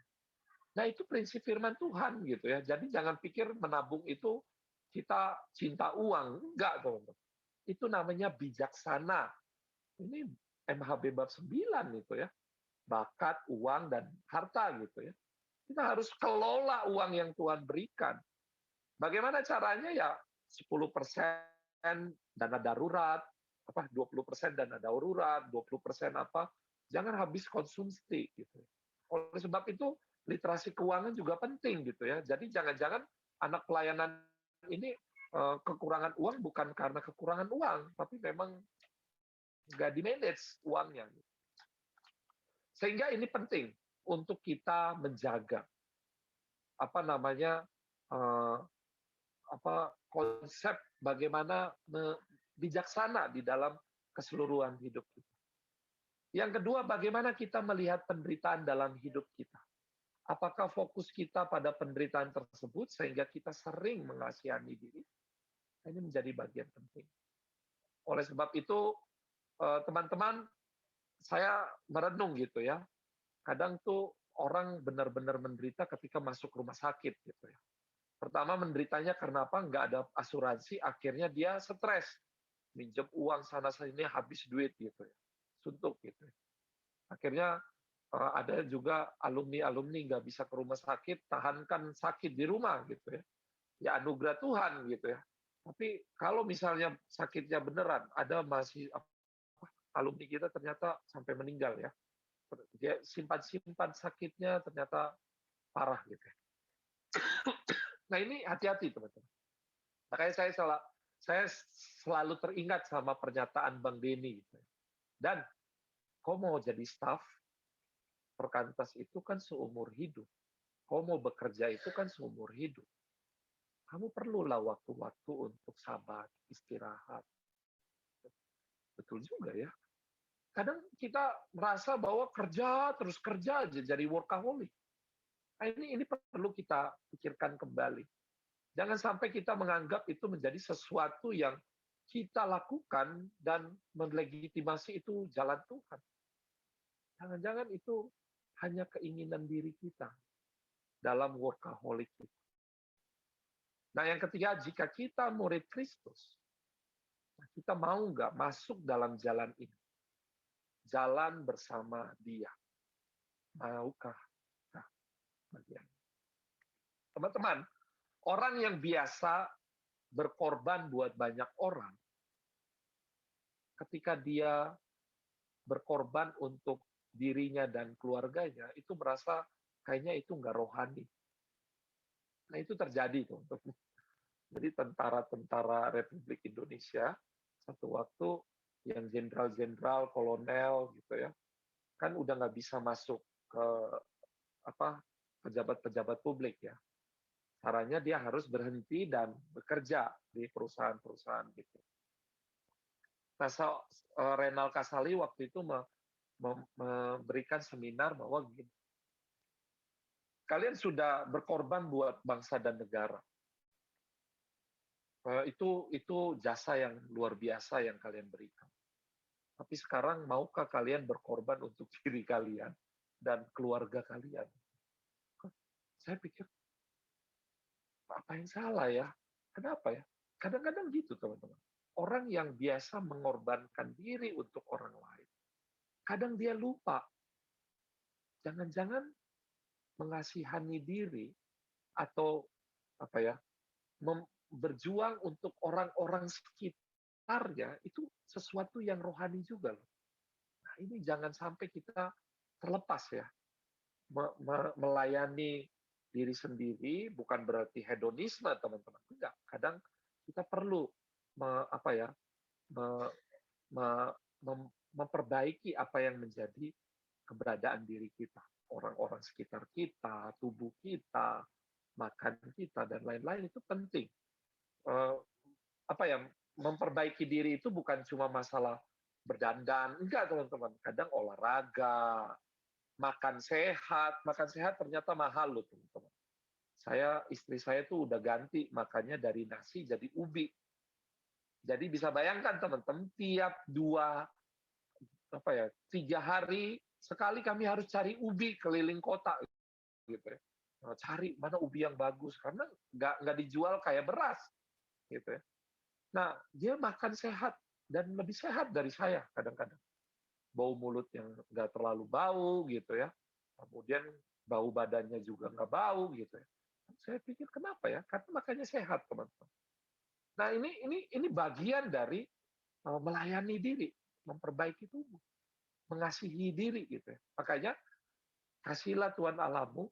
Nah itu prinsip firman Tuhan gitu ya. Jadi jangan pikir menabung itu kita cinta uang, enggak teman-teman. Itu namanya bijaksana. Ini MHB bab 9 itu ya. Bakat, uang dan harta gitu ya. Kita harus kelola uang yang Tuhan berikan. Bagaimana caranya ya? 10% dana darurat, 20% dana darurat, 20% apa, jangan habis konsumsi gitu. Oleh sebab itu literasi keuangan juga penting gitu ya. Jadi jangan-jangan anak pelayanan ini kekurangan uang bukan karena kekurangan uang, tapi memang nggak di-manage uangnya. Sehingga ini penting untuk kita menjaga konsep bagaimana bijaksana di dalam keseluruhan hidup kita. Yang kedua, bagaimana kita melihat penderitaan dalam hidup kita. Apakah fokus kita pada penderitaan tersebut sehingga kita sering mengasihani diri? Ini menjadi bagian penting. Oleh sebab itu, teman-teman, saya merenung gitu ya. Kadang tuh orang benar-benar menderita ketika masuk rumah sakit gitu ya. Pertama menderitanya karena apa? Nggak ada asuransi, akhirnya dia stres. Minjem uang sana-sini habis duit gitu ya. Suntuk gitu. Akhirnya ada juga alumni-alumni nggak bisa ke rumah sakit, tahankan sakit di rumah gitu ya. Ya anugerah Tuhan gitu ya. Tapi kalau misalnya sakitnya beneran, ada masih alumni kita ternyata sampai meninggal ya. Dia simpan-simpan sakitnya ternyata parah gitu ya. Nah ini hati-hati teman-teman. Makanya saya selalu teringat sama pernyataan Bang Denny gitu. Dan kau mau jadi staf Perkantas itu kan seumur hidup. Kau mau bekerja itu kan seumur hidup. Kamu perlulah waktu-waktu untuk sabar, istirahat. Betul juga ya. Kadang kita merasa bahwa kerja, terus kerja aja, jadi workaholic. Nah, ini perlu kita pikirkan kembali. Jangan sampai kita menganggap itu menjadi sesuatu yang kita lakukan dan melegitimasi itu jalan Tuhan. Jangan-jangan itu hanya keinginan diri kita. dalam workaholic itu. Nah, yang ketiga, jika kita murid Kristus, kita mau nggak masuk dalam jalan ini? Jalan bersama Dia. Maukah? Nah, bagian. Teman-teman, orang yang biasa berkorban buat banyak orang, ketika dia berkorban untuk dirinya dan keluarganya, itu merasa kayaknya itu nggak rohani. Nah, itu terjadi tuh. Jadi tentara-tentara Republik Indonesia satu waktu yang jenderal-jenderal, kolonel gitu ya, kan udah nggak bisa masuk ke pejabat-pejabat publik ya. Caranya dia harus berhenti dan bekerja di perusahaan-perusahaan gitu. Nah, Renal Kasali waktu itu memberikan seminar bahwa gini, kalian sudah berkorban buat bangsa dan negara. Itu jasa yang luar biasa yang kalian berikan. Tapi sekarang maukah kalian berkorban untuk diri kalian dan keluarga kalian? Saya pikir, apa yang salah ya? Kenapa ya? Kadang-kadang gitu, teman-teman. Orang yang biasa mengorbankan diri untuk orang lain, kadang dia lupa. Jangan-jangan mengasihani diri atau berjuang untuk orang-orang sekitarnya itu sesuatu yang rohani juga loh. Nah, ini jangan sampai kita terlepas ya. Melayani diri sendiri bukan berarti hedonisme, teman-teman. Enggak. Kadang kita perlu memperbaiki apa yang menjadi keberadaan diri kita, orang-orang sekitar kita, tubuh kita, makan kita, dan lain-lain itu penting. Memperbaiki diri itu bukan cuma masalah berdandan, enggak teman-teman. Kadang olahraga, makan sehat ternyata mahal loh teman-teman. Istri saya tuh udah ganti makannya dari nasi jadi ubi. Jadi bisa bayangkan teman-teman, tiap 3 hari sekali kami harus cari ubi keliling kota gitu ya. Cari mana ubi yang bagus karena nggak dijual kayak beras gitu ya. Nah, dia makan sehat dan lebih sehat dari saya kadang-kadang. Bau mulut yang nggak terlalu bau gitu ya. Kemudian bau badannya juga nggak bau gitu ya. Saya pikir kenapa ya? Karena makannya sehat, teman-teman. Nah, ini bagian dari melayani diri, memperbaiki tubuh, mengasihi diri gitu ya. Makanya kasihlah Tuhan Allahmu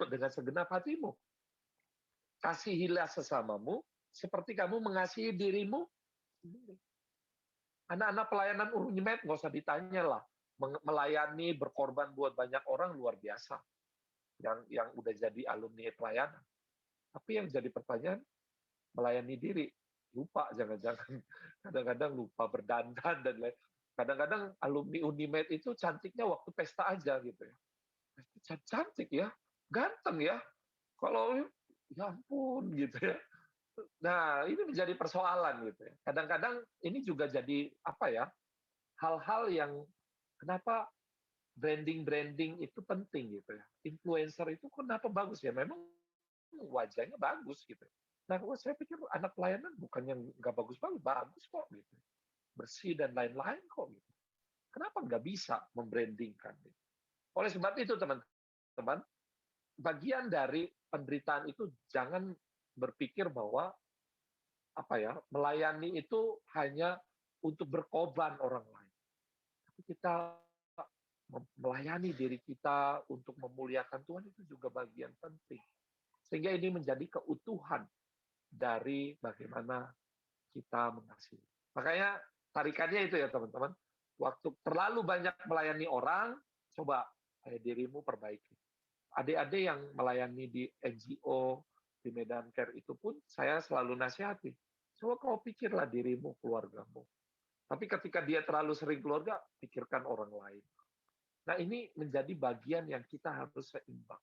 dengan segenap hatimu. Kasihilah sesamamu seperti kamu mengasihi dirimu sendiri. Anak-anak pelayanan Unimed nggak usah ditanya lah. Melayani, berkorban buat banyak orang luar biasa. Yang udah jadi alumni pelayanan. Tapi yang jadi pertanyaan, melayani diri. Lupa, jangan-jangan. Kadang-kadang lupa berdandan dan lain. Kadang-kadang alumni Unimed itu cantiknya waktu pesta aja gitu ya. Cantik ya, ganteng ya. Kalau ya ampun gitu ya. Nah, ini menjadi persoalan gitu ya. Kadang-kadang ini juga jadi hal-hal yang kenapa branding itu penting gitu ya. Influencer itu kenapa bagus ya? Memang wajahnya bagus gitu. Nah, saya pikir anak pelayanan bukan yang nggak bagus-bagus, bagus kok gitu. Bersih dan lain-lain kok gitu. Kenapa nggak bisa membrandingkan? Gitu. Oleh sebab itu teman-teman, bagian dari penderitaan itu jangan berpikir bahwa melayani itu hanya untuk berkorban orang lain. Tapi kita melayani diri kita untuk memuliakan Tuhan itu juga bagian penting. Sehingga ini menjadi keutuhan dari bagaimana kita mengasihi. Makanya tarikannya itu ya teman-teman. Waktu terlalu banyak melayani orang, coba dirimu perbaiki. Adik-adik yang melayani di NGO, di Medan Care itu pun saya selalu nasihati. Coba kau pikirlah dirimu, keluargamu. Tapi ketika dia terlalu sering keluarga, pikirkan orang lain. Nah, ini menjadi bagian yang kita harus seimbang.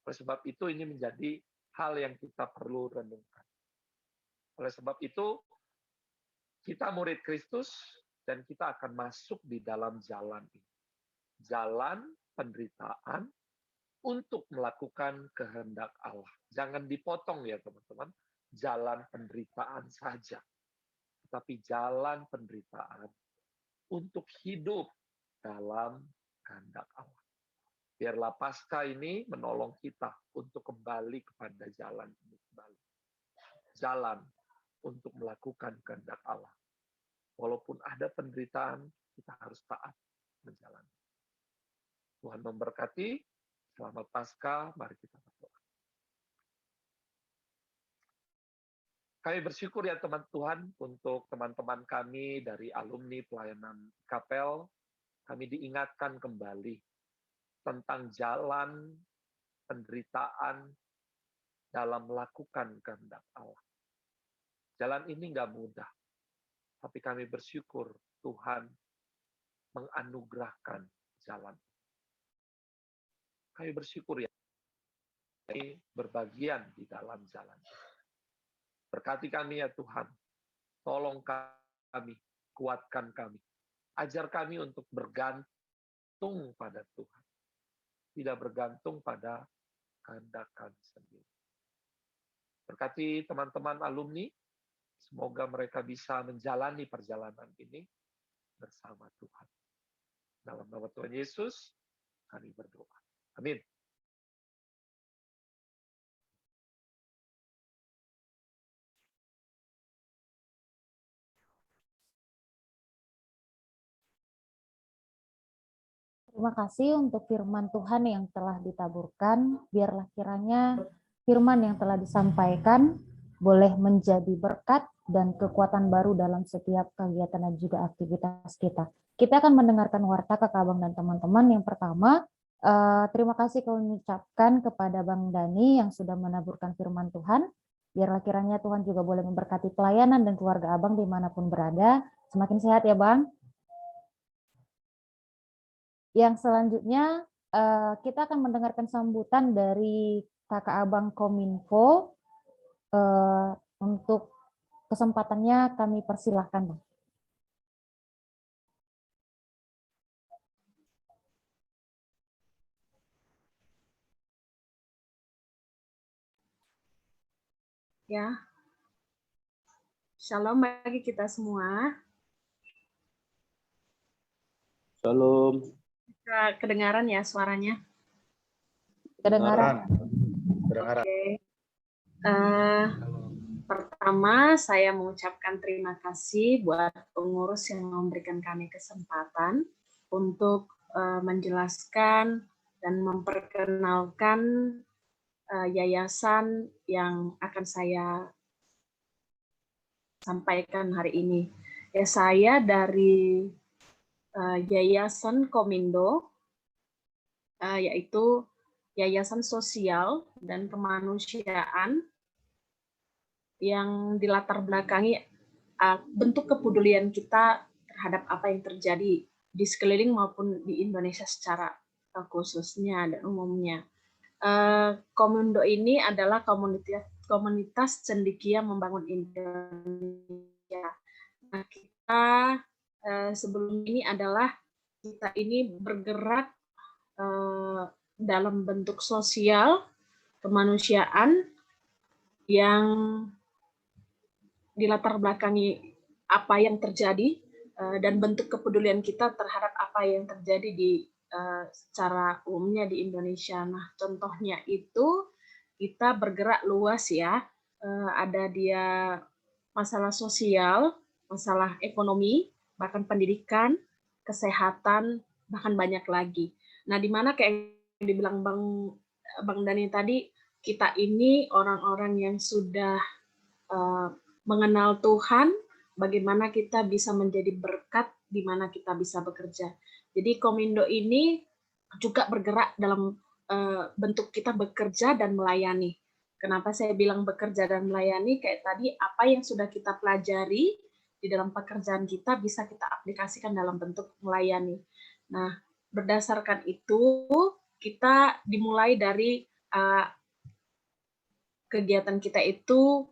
Oleh sebab itu, ini menjadi hal yang kita perlu renungkan. Oleh sebab itu, kita murid Kristus, dan kita akan masuk di dalam jalan ini. Jalan penderitaan untuk melakukan kehendak Allah. Jangan dipotong ya teman-teman, jalan penderitaan saja. Tetapi jalan penderitaan untuk hidup dalam kehendak Allah. Biarlah Paskah ini menolong kita untuk kembali kepada jalan ini kembali. Jalan untuk melakukan kehendak Allah. Walaupun ada penderitaan, kita harus taat menjalani. Tuhan memberkati. Selamat Paskah, mari kita berdoa. Kami bersyukur ya teman Tuhan untuk teman-teman kami dari alumni pelayanan Kapel. Kami diingatkan kembali tentang jalan penderitaan dalam melakukan kehendak Allah. Jalan ini nggak mudah, tapi kami bersyukur Tuhan menganugerahkan jalan. Kami bersyukur ya, kami berbagian di dalam jalan. Berkati kami ya Tuhan, tolong kami, kuatkan kami. Ajar kami untuk bergantung pada Tuhan. Tidak bergantung pada kehendak kami sendiri. Berkati teman-teman alumni, semoga mereka bisa menjalani perjalanan ini bersama Tuhan. Dalam nama Tuhan Yesus, kami berdoa. Amin. Terima kasih untuk firman Tuhan yang telah ditaburkan. Biarlah kiranya firman yang telah disampaikan boleh menjadi berkat dan kekuatan baru dalam setiap kegiatan dan juga aktivitas kita. Kita akan mendengarkan warta Kakak Abang dan teman-teman. Yang pertama, terima kasih kami ucapkan kepada Bang Dani yang sudah menaburkan firman Tuhan. Biarlah kiranya Tuhan juga boleh memberkati pelayanan dan keluarga Abang dimanapun berada. Semakin sehat ya Bang. Yang selanjutnya kita akan mendengarkan sambutan dari Kakak Abang Kominfo. Untuk kesempatannya kami persilahkan, Bang. Ya, shalom bagi kita semua. Shalom. Kedengaran ya suaranya? Kedengaran. Oke. Pertama, saya mengucapkan terima kasih buat pengurus yang memberikan kami kesempatan untuk menjelaskan dan memperkenalkan yayasan yang akan saya sampaikan hari ini. Ya, saya dari Yayasan Komindo, yaitu Yayasan Sosial dan Kemanusiaan yang dilatar belakangi bentuk kepedulian kita terhadap apa yang terjadi di sekeliling maupun di Indonesia secara khususnya dan umumnya. Komindo ini adalah komunitas cendekia membangun Indonesia. Nah, kita sebelum ini adalah kita ini bergerak dalam bentuk sosial kemanusiaan yang dilatar belakangi apa yang terjadi dan bentuk kepedulian kita terhadap apa yang terjadi di secara umumnya di Indonesia. Nah, contohnya itu kita bergerak luas ya, ada dia masalah sosial, masalah ekonomi, bahkan pendidikan, kesehatan, bahkan banyak lagi. Nah, di mana kayak yang dibilang Bang Dani tadi, kita ini orang-orang yang sudah mengenal Tuhan, bagaimana kita bisa menjadi berkat di mana kita bisa bekerja. Jadi Komindo ini juga bergerak dalam bentuk kita bekerja dan melayani. Kenapa saya bilang bekerja dan melayani? Kayak tadi, apa yang sudah kita pelajari di dalam pekerjaan kita bisa kita aplikasikan dalam bentuk melayani. Nah, berdasarkan itu, kita dimulai dari kegiatan kita itu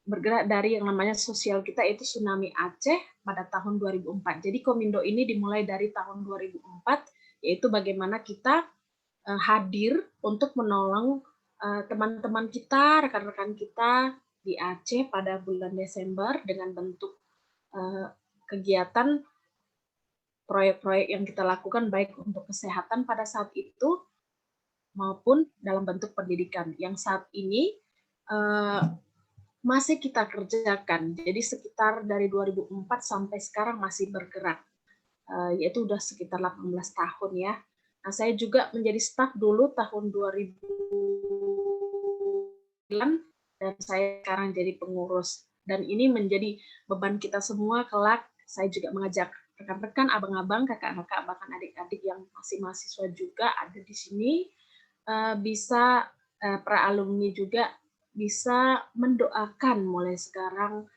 bergerak dari yang namanya sosial kita, yaitu Tsunami Aceh pada tahun 2004. Jadi Komindo ini dimulai dari tahun 2004, yaitu bagaimana kita hadir untuk menolong teman-teman kita, rekan-rekan kita di Aceh pada bulan Desember dengan bentuk kegiatan proyek-proyek yang kita lakukan baik untuk kesehatan pada saat itu maupun dalam bentuk pendidikan yang saat ini masih kita kerjakan. Jadi sekitar dari 2004 sampai sekarang masih bergerak, yaitu udah sekitar 18 tahun ya. Nah, saya juga menjadi staf dulu tahun 2009 dan saya sekarang jadi pengurus. Dan ini menjadi beban kita semua kelak. Saya juga mengajak rekan-rekan, abang-abang, kakak-kakak, bahkan adik-adik yang masih mahasiswa juga ada di sini, bisa para alumni juga bisa mendoakan mulai sekarang,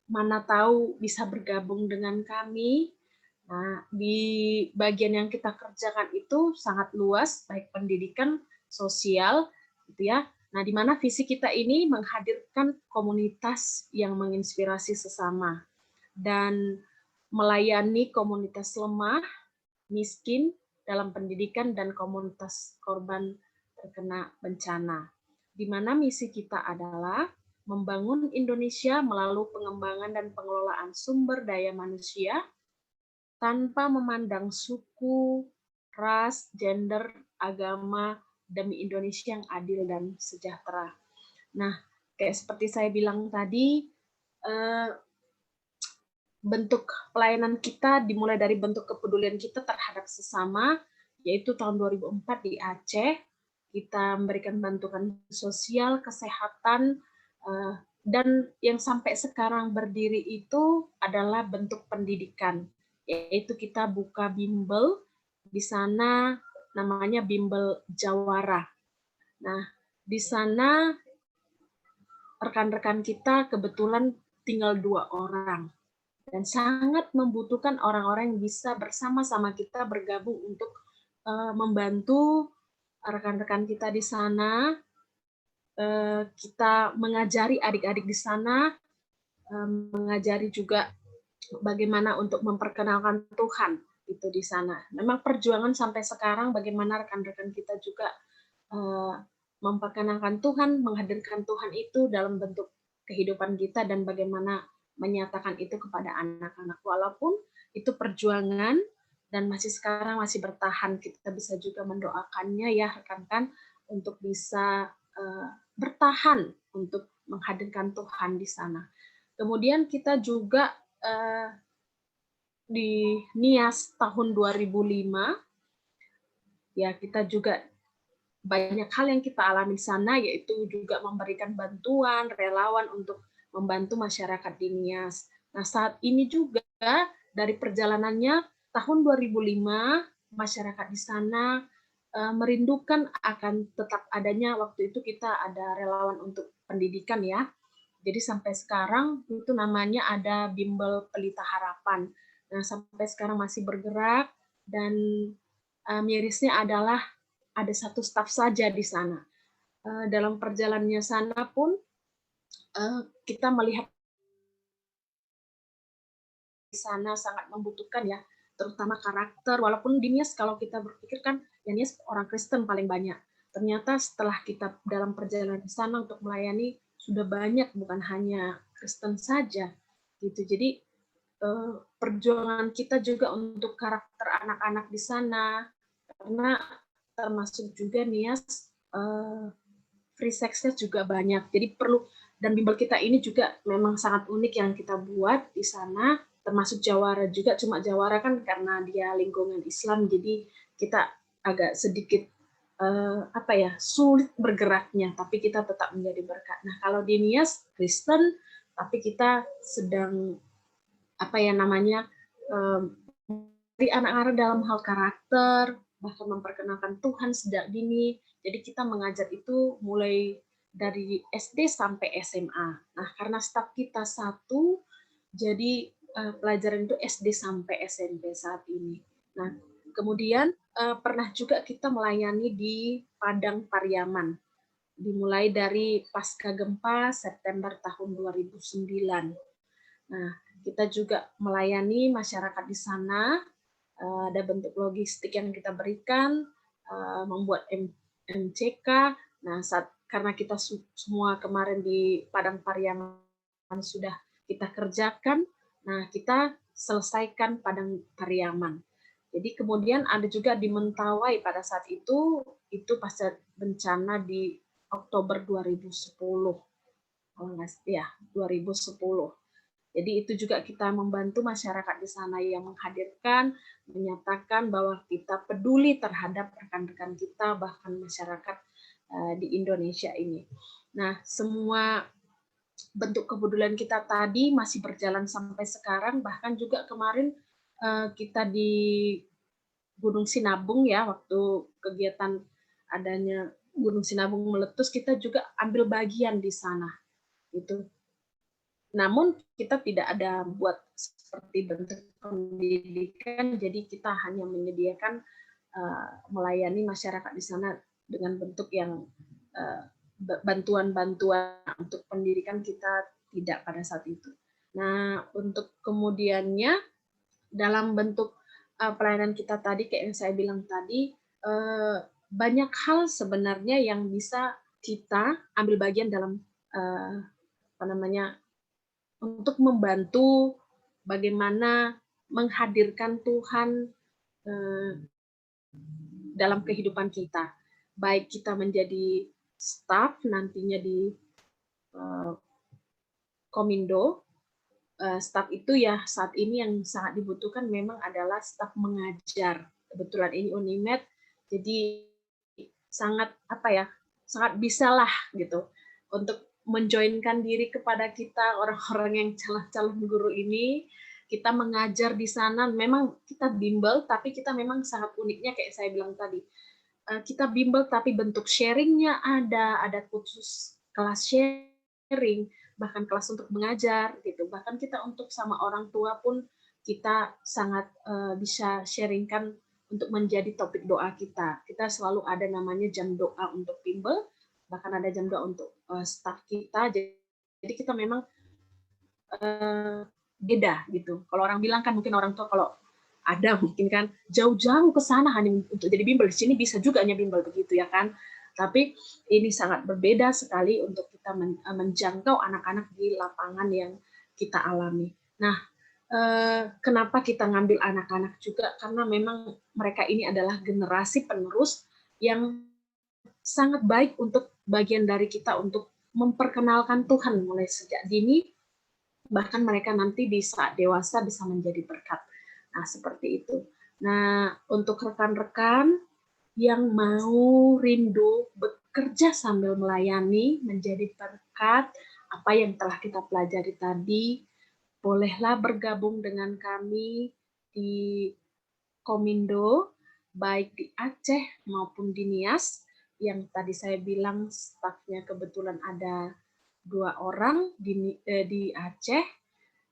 mana tahu bisa bergabung dengan kami. Nah, di bagian yang kita kerjakan itu sangat luas, baik pendidikan, sosial, gitu ya. Nah, di mana visi kita ini menghadirkan komunitas yang menginspirasi sesama dan melayani komunitas lemah, miskin dalam pendidikan dan komunitas korban terkena bencana. Di mana misi kita adalah membangun Indonesia melalui pengembangan dan pengelolaan sumber daya manusia tanpa memandang suku, ras, gender, agama, demi Indonesia yang adil dan sejahtera. Nah, kayak seperti saya bilang tadi, bentuk pelayanan kita dimulai dari bentuk kepedulian kita terhadap sesama, yaitu tahun 2004 di Aceh, kita memberikan bantuan sosial, kesehatan, dan yang sampai sekarang berdiri itu adalah bentuk pendidikan, yaitu kita buka bimbel, di sana namanya bimbel Jawara. Nah, di sana rekan-rekan kita kebetulan tinggal 2 orang, dan sangat membutuhkan orang-orang yang bisa bersama-sama kita bergabung untuk membantu rekan-rekan kita di sana. Kita mengajari adik-adik di sana, mengajari juga bagaimana untuk memperkenalkan Tuhan itu di sana. Memang perjuangan sampai sekarang bagaimana rekan-rekan kita juga memperkenalkan Tuhan, menghadirkan Tuhan itu dalam bentuk kehidupan kita dan bagaimana menyatakan itu kepada anak-anak. Walaupun itu perjuangan dan masih sekarang masih bertahan, kita bisa juga mendoakannya ya rekan-rekan untuk bisa bertahan untuk menghadirkan Tuhan di sana. Kemudian kita juga di NIAS tahun 2005, ya kita juga banyak hal yang kita alami di sana, yaitu juga memberikan bantuan, relawan untuk membantu masyarakat di NIAS. Nah, saat ini juga dari perjalanannya, tahun 2005, masyarakat di sana merindukan akan tetap adanya, waktu itu kita ada relawan untuk pendidikan ya. Jadi sampai sekarang itu namanya ada Bimbel Pelita Harapan. Nah, sampai sekarang masih bergerak dan mirisnya adalah ada 1 staf saja di sana. Dalam perjalanannya sana pun kita melihat di sana sangat membutuhkan ya, terutama karakter. Walaupun di NIAS kalau kita berpikir kan, ya NIAS orang Kristen paling banyak. Ternyata setelah kita dalam perjalanan di sana untuk melayani, sudah banyak, bukan hanya Kristen saja. Gitu. Jadi perjuangan kita juga untuk karakter anak-anak di sana, karena termasuk juga NIAS free sex-nya juga banyak. Jadi perlu, dan bimbel kita ini juga memang sangat unik yang kita buat di sana, termasuk Jawara juga. Cuma Jawara kan karena dia lingkungan Islam, jadi kita agak sedikit sulit bergeraknya, tapi kita tetap menjadi berkat. Nah, kalau di NIAS Kristen, tapi kita sedang dari anak-anak dalam hal karakter, bahkan memperkenalkan Tuhan sejak dini. Jadi kita mengajar itu mulai dari SD sampai SMA. Nah, karena staf kita 1, jadi pelajaran itu SD sampai SMP saat ini. Nah, kemudian pernah juga kita melayani di Padang Pariaman, dimulai dari pasca gempa September tahun 2009. Nah, kita juga melayani masyarakat di sana, ada bentuk logistik yang kita berikan, membuat MCK. Nah, karena kita semua kemarin di Padang Pariaman sudah kita kerjakan, nah kita selesaikan Padang Pariaman. Jadi kemudian ada juga di Mentawai pada saat itu pasca bencana di Oktober 2010. Ya, 2010. Jadi itu juga kita membantu masyarakat di sana yang menghadirkan, menyatakan bahwa kita peduli terhadap rekan-rekan kita, bahkan masyarakat di Indonesia ini. Nah, semua bentuk kepedulian kita tadi masih berjalan sampai sekarang, bahkan juga kemarin kita di Gunung Sinabung ya, waktu kegiatan adanya Gunung Sinabung meletus, kita juga ambil bagian di sana. Itu. Namun kita tidak ada buat seperti bentuk pendidikan, jadi kita hanya menyediakan melayani masyarakat di sana dengan bentuk yang bantuan-bantuan untuk pendidikan kita tidak pada saat itu. Nah, untuk kemudiannya dalam bentuk pelayanan kita tadi, kayak yang saya bilang tadi, banyak hal sebenarnya yang bisa kita ambil bagian dalam untuk membantu bagaimana menghadirkan Tuhan dalam kehidupan kita. Baik kita menjadi staf nantinya di Komindo, staf itu ya saat ini yang sangat dibutuhkan memang adalah staf mengajar. Kebetulan ini Unimed, jadi sangat sangat bisalah gitu untuk menjoinkan diri kepada kita orang-orang yang calon guru ini. Kita mengajar di sana, memang kita bimbel, tapi kita memang sangat uniknya kayak saya bilang tadi. Kita bimbel tapi bentuk sharingnya ada khusus kelas sharing, bahkan kelas untuk mengajar gitu. Bahkan kita untuk sama orang tua pun kita sangat bisa sharingkan untuk menjadi topik doa kita. Kita selalu ada namanya jam doa untuk bimbel, bahkan ada jam doa untuk staff kita. Jadi kita memang beda gitu. Kalau orang bilang kan mungkin orang tua kalau ada mungkin kan jauh-jauh ke sana hanya untuk jadi bimbel, di sini bisa juga hanya bimbel begitu ya kan. Tapi ini sangat berbeda sekali untuk kita menjangkau anak-anak di lapangan yang kita alami. Nah, kenapa kita ngambil anak-anak juga? Karena memang mereka ini adalah generasi penerus yang sangat baik untuk bagian dari kita untuk memperkenalkan Tuhan mulai sejak dini, bahkan mereka nanti di saat dewasa bisa menjadi berkat. Nah, seperti itu. Nah, untuk rekan-rekan yang mau rindu bekerja sambil melayani, menjadi berkat, apa yang telah kita pelajari tadi, bolehlah bergabung dengan kami di Komindo, baik di Aceh maupun di Nias, yang tadi saya bilang stafnya kebetulan ada 2 orang di Aceh,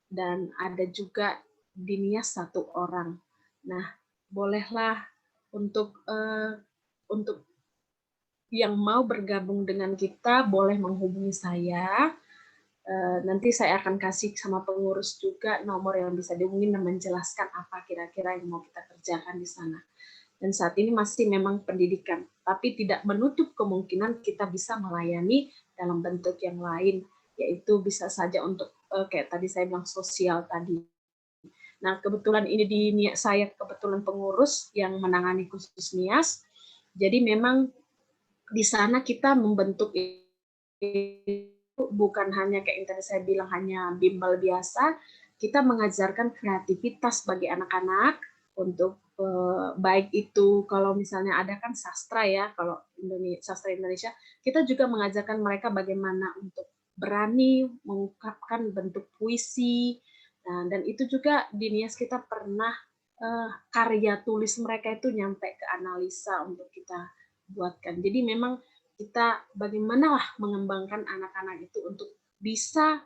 dan ada juga di Nias 1 orang. Nah, bolehlah untuk yang mau bergabung dengan kita, boleh menghubungi saya. Nanti saya akan kasih sama pengurus juga nomor yang bisa dihubungi dan menjelaskan apa kira-kira yang mau kita kerjakan di sana. Dan saat ini masih memang pendidikan, tapi tidak menutup kemungkinan kita bisa melayani dalam bentuk yang lain, yaitu bisa saja untuk kayak tadi saya bilang sosial tadi. Nah, kebetulan ini saya kebetulan pengurus yang menangani khusus Nias, jadi memang di sana kita membentuk bukan hanya kayak yang tadi saya bilang hanya bimbel biasa, kita mengajarkan kreativitas bagi anak-anak untuk baik itu kalau misalnya ada kan sastra ya, kalau sastra Indonesia, kita juga mengajarkan mereka bagaimana untuk berani mengungkapkan bentuk puisi. Nah, dan itu juga di Nias kita pernah karya tulis mereka itu nyampe ke analisa untuk kita buatkan. Jadi memang kita bagaimana mengembangkan anak-anak itu untuk bisa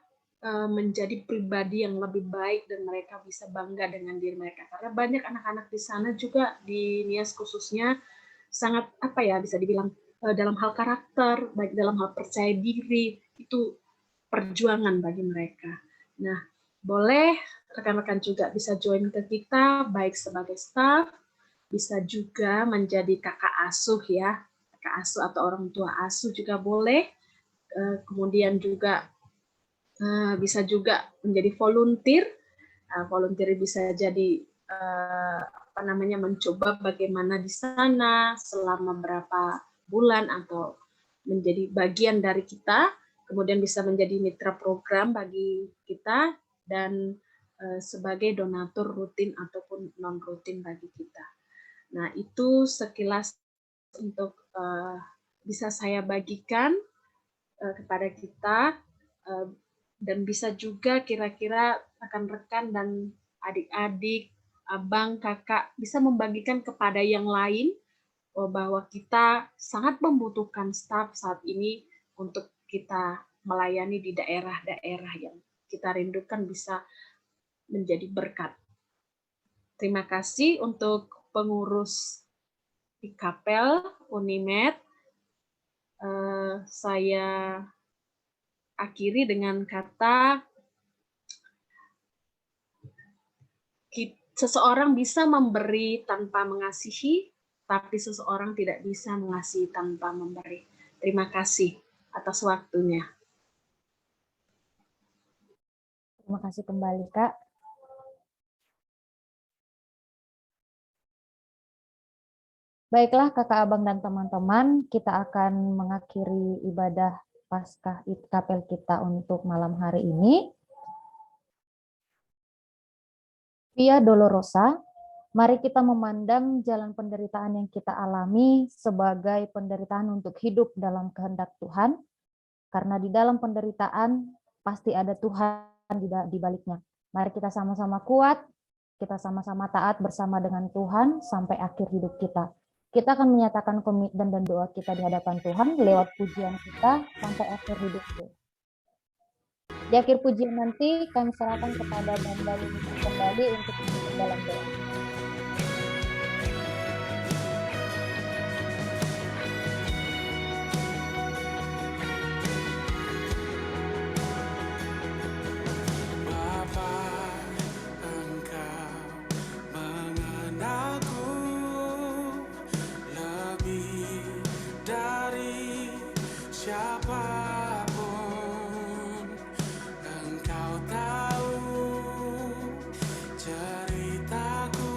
menjadi pribadi yang lebih baik dan mereka bisa bangga dengan diri mereka. Karena banyak anak-anak di sana juga di Nias khususnya sangat bisa dibilang dalam hal karakter, baik dalam hal percaya diri, itu perjuangan bagi mereka. Nah, boleh rekan-rekan juga bisa join ke kita baik sebagai staff bisa juga menjadi kakak asuh ya, kakak asuh atau orang tua asuh juga boleh. Kemudian juga bisa juga menjadi volunteer. Volunteer bisa jadi mencoba bagaimana di sana selama berapa bulan atau menjadi bagian dari kita, kemudian bisa menjadi mitra program bagi kita dan sebagai donatur rutin ataupun non rutin bagi kita. Nah, itu sekilas untuk bisa saya bagikan kepada kita, dan bisa juga kira-kira rekan-rekan dan adik-adik, abang, kakak bisa membagikan kepada yang lain bahwa kita sangat membutuhkan staf saat ini untuk kita melayani di daerah-daerah yang kita rindukan bisa menjadi berkat. Terima kasih untuk pengurus IKAPEL Unimed. Saya akhiri dengan kata seseorang bisa memberi tanpa mengasihi, tapi seseorang tidak bisa mengasihi tanpa memberi. Terima kasih atas waktunya. Terima kasih kembali, Kak. Baiklah, Kakak, Abang, dan teman-teman, kita akan mengakhiri ibadah Paskah IKAPEL kita untuk malam hari ini. Via Dolorosa, mari kita memandang jalan penderitaan yang kita alami sebagai penderitaan untuk hidup dalam kehendak Tuhan, karena di dalam penderitaan pasti ada Tuhan di baliknya. Mari kita sama-sama kuat, kita sama-sama taat bersama dengan Tuhan sampai akhir hidup kita. Kita akan menyatakan komitmen dan doa kita di hadapan Tuhan lewat pujian kita sampai akhir hidup kita. Di akhir pujian nanti kami serahkan kepada Banda Lili kembali untuk masuk dalam doa. Ceritaku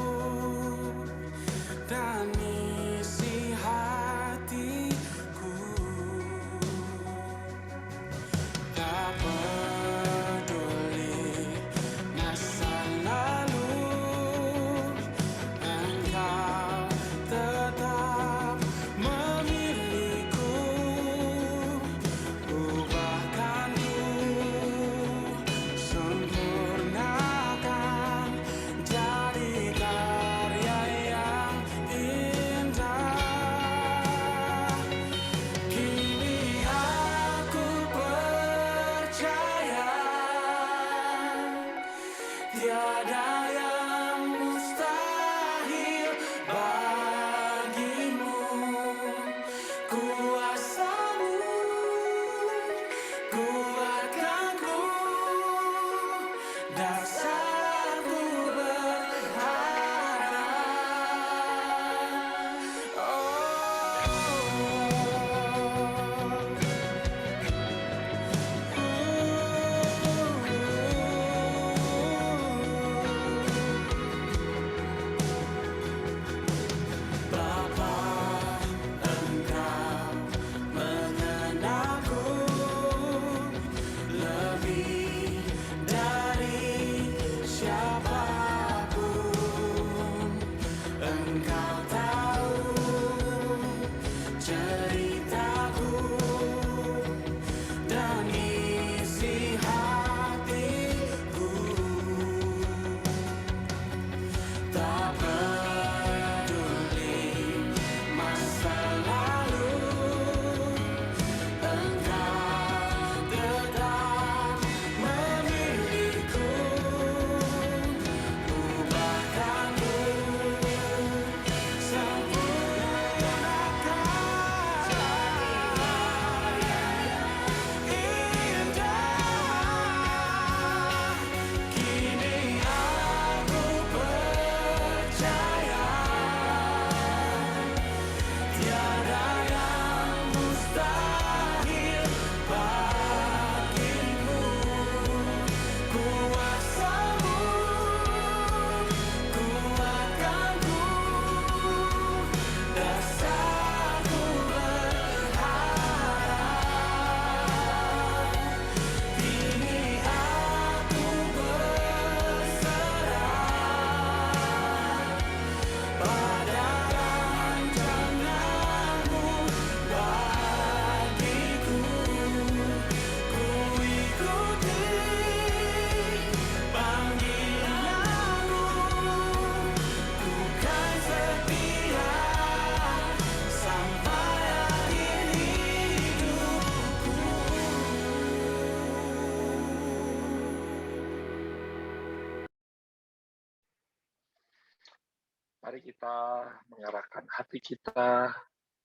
Mari kita mengarahkan hati kita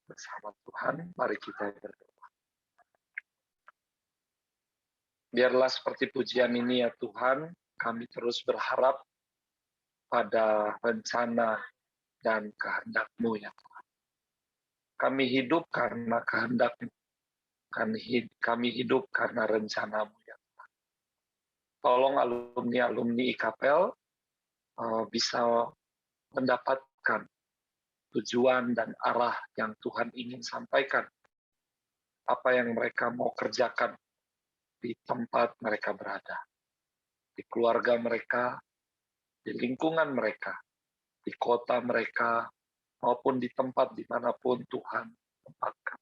bersama Tuhan. Mari kita berdoa. Biarlah seperti pujian ini ya Tuhan, kami terus berharap pada rencana dan kehendak-Mu ya Tuhan. Kami hidup karena kehendak-Mu. Kami hidup karena rencana-Mu ya Tuhan. Tolong alumni-alumni IKPEL bisa mendapatkan tujuan dan arah yang Tuhan ingin sampaikan. Apa yang mereka mau kerjakan di tempat mereka berada. Di keluarga mereka, di lingkungan mereka, di kota mereka, maupun di tempat dimanapun Tuhan tempatkan.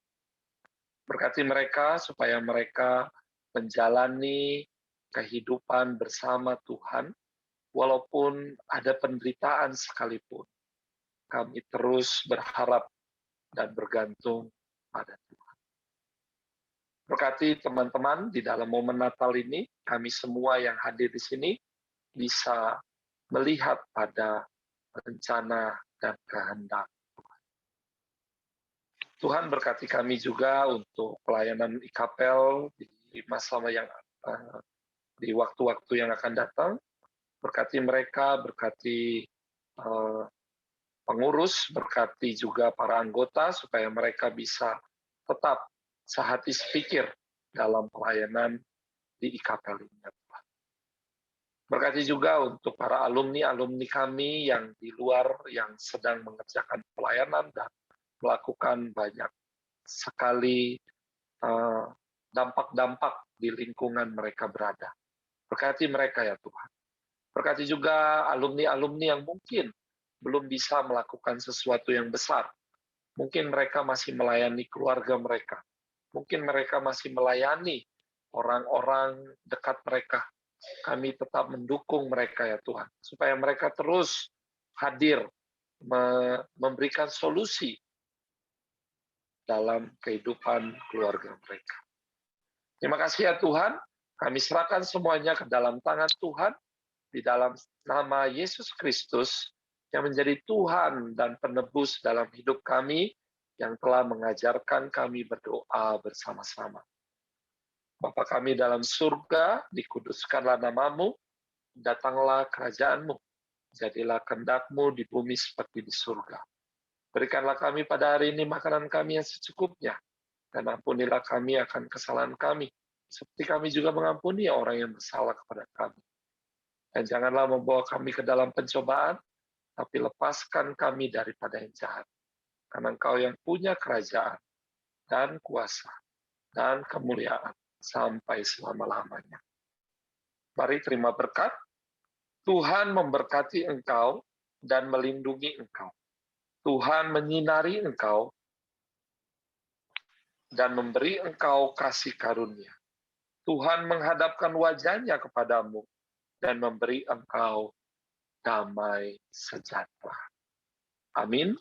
Berkati mereka supaya mereka menjalani kehidupan bersama Tuhan, walaupun ada penderitaan sekalipun. Kami terus berharap dan bergantung pada Tuhan. Berkati teman-teman di dalam momen Natal ini, kami semua yang hadir di sini bisa melihat pada rencana dan kehendak Tuhan. Tuhan berkati kami juga untuk pelayanan IKPEL di masa yang di waktu-waktu yang akan datang. Berkati mereka, berkati pengurus, berkati juga para anggota supaya mereka bisa tetap sehati sepikir dalam pelayanan di IKPEL ini. Berkati juga untuk para alumni-alumni kami yang di luar yang sedang mengerjakan pelayanan dan melakukan banyak sekali dampak-dampak di lingkungan mereka berada. Berkati mereka ya Tuhan. Berkati juga alumni-alumni yang mungkin belum bisa melakukan sesuatu yang besar. Mungkin mereka masih melayani keluarga mereka. Mungkin mereka masih melayani orang-orang dekat mereka. Kami tetap mendukung mereka ya Tuhan. Supaya mereka terus hadir, memberikan solusi dalam kehidupan keluarga mereka. Terima kasih ya Tuhan. Kami serahkan semuanya ke dalam tangan Tuhan. Di dalam nama Yesus Kristus yang menjadi Tuhan dan penebus dalam hidup kami, yang telah mengajarkan kami berdoa bersama-sama. Bapa kami dalam surga, dikuduskanlah nama-Mu, datanglah kerajaan-Mu, jadilah kehendak-Mu di bumi seperti di surga. Berikanlah kami pada hari ini makanan kami yang secukupnya, dan ampunilah kami akan kesalahan kami, seperti kami juga mengampuni orang yang bersalah kepada kami. Dan janganlah membawa kami ke dalam pencobaan, tapi lepaskan kami daripada yang jahat. Karena Engkau yang punya kerajaan, dan kuasa, dan kemuliaan, sampai selama-lamanya. Mari terima berkat. Tuhan memberkati engkau dan melindungi engkau. Tuhan menyinari engkau dan memberi engkau kasih karunia. Tuhan menghadapkan wajahnya kepadamu dan memberi engkau damai sejahtera. Amin.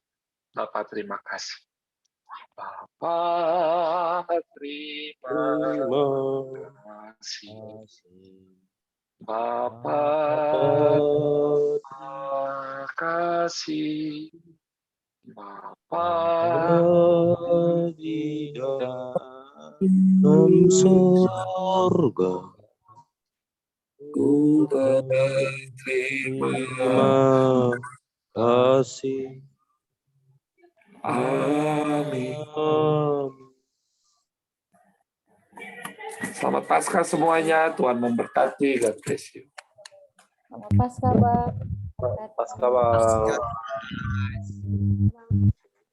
Bapa terima kasih. Bapa terima kasih. Bapa terima kasih. Bapa di dalam surga, ku berterima kasih. Amin. Selamat Paskah semuanya. Tuhan memberkati. God bless you. Selamat Paskah, Bang. Paskah, Bang.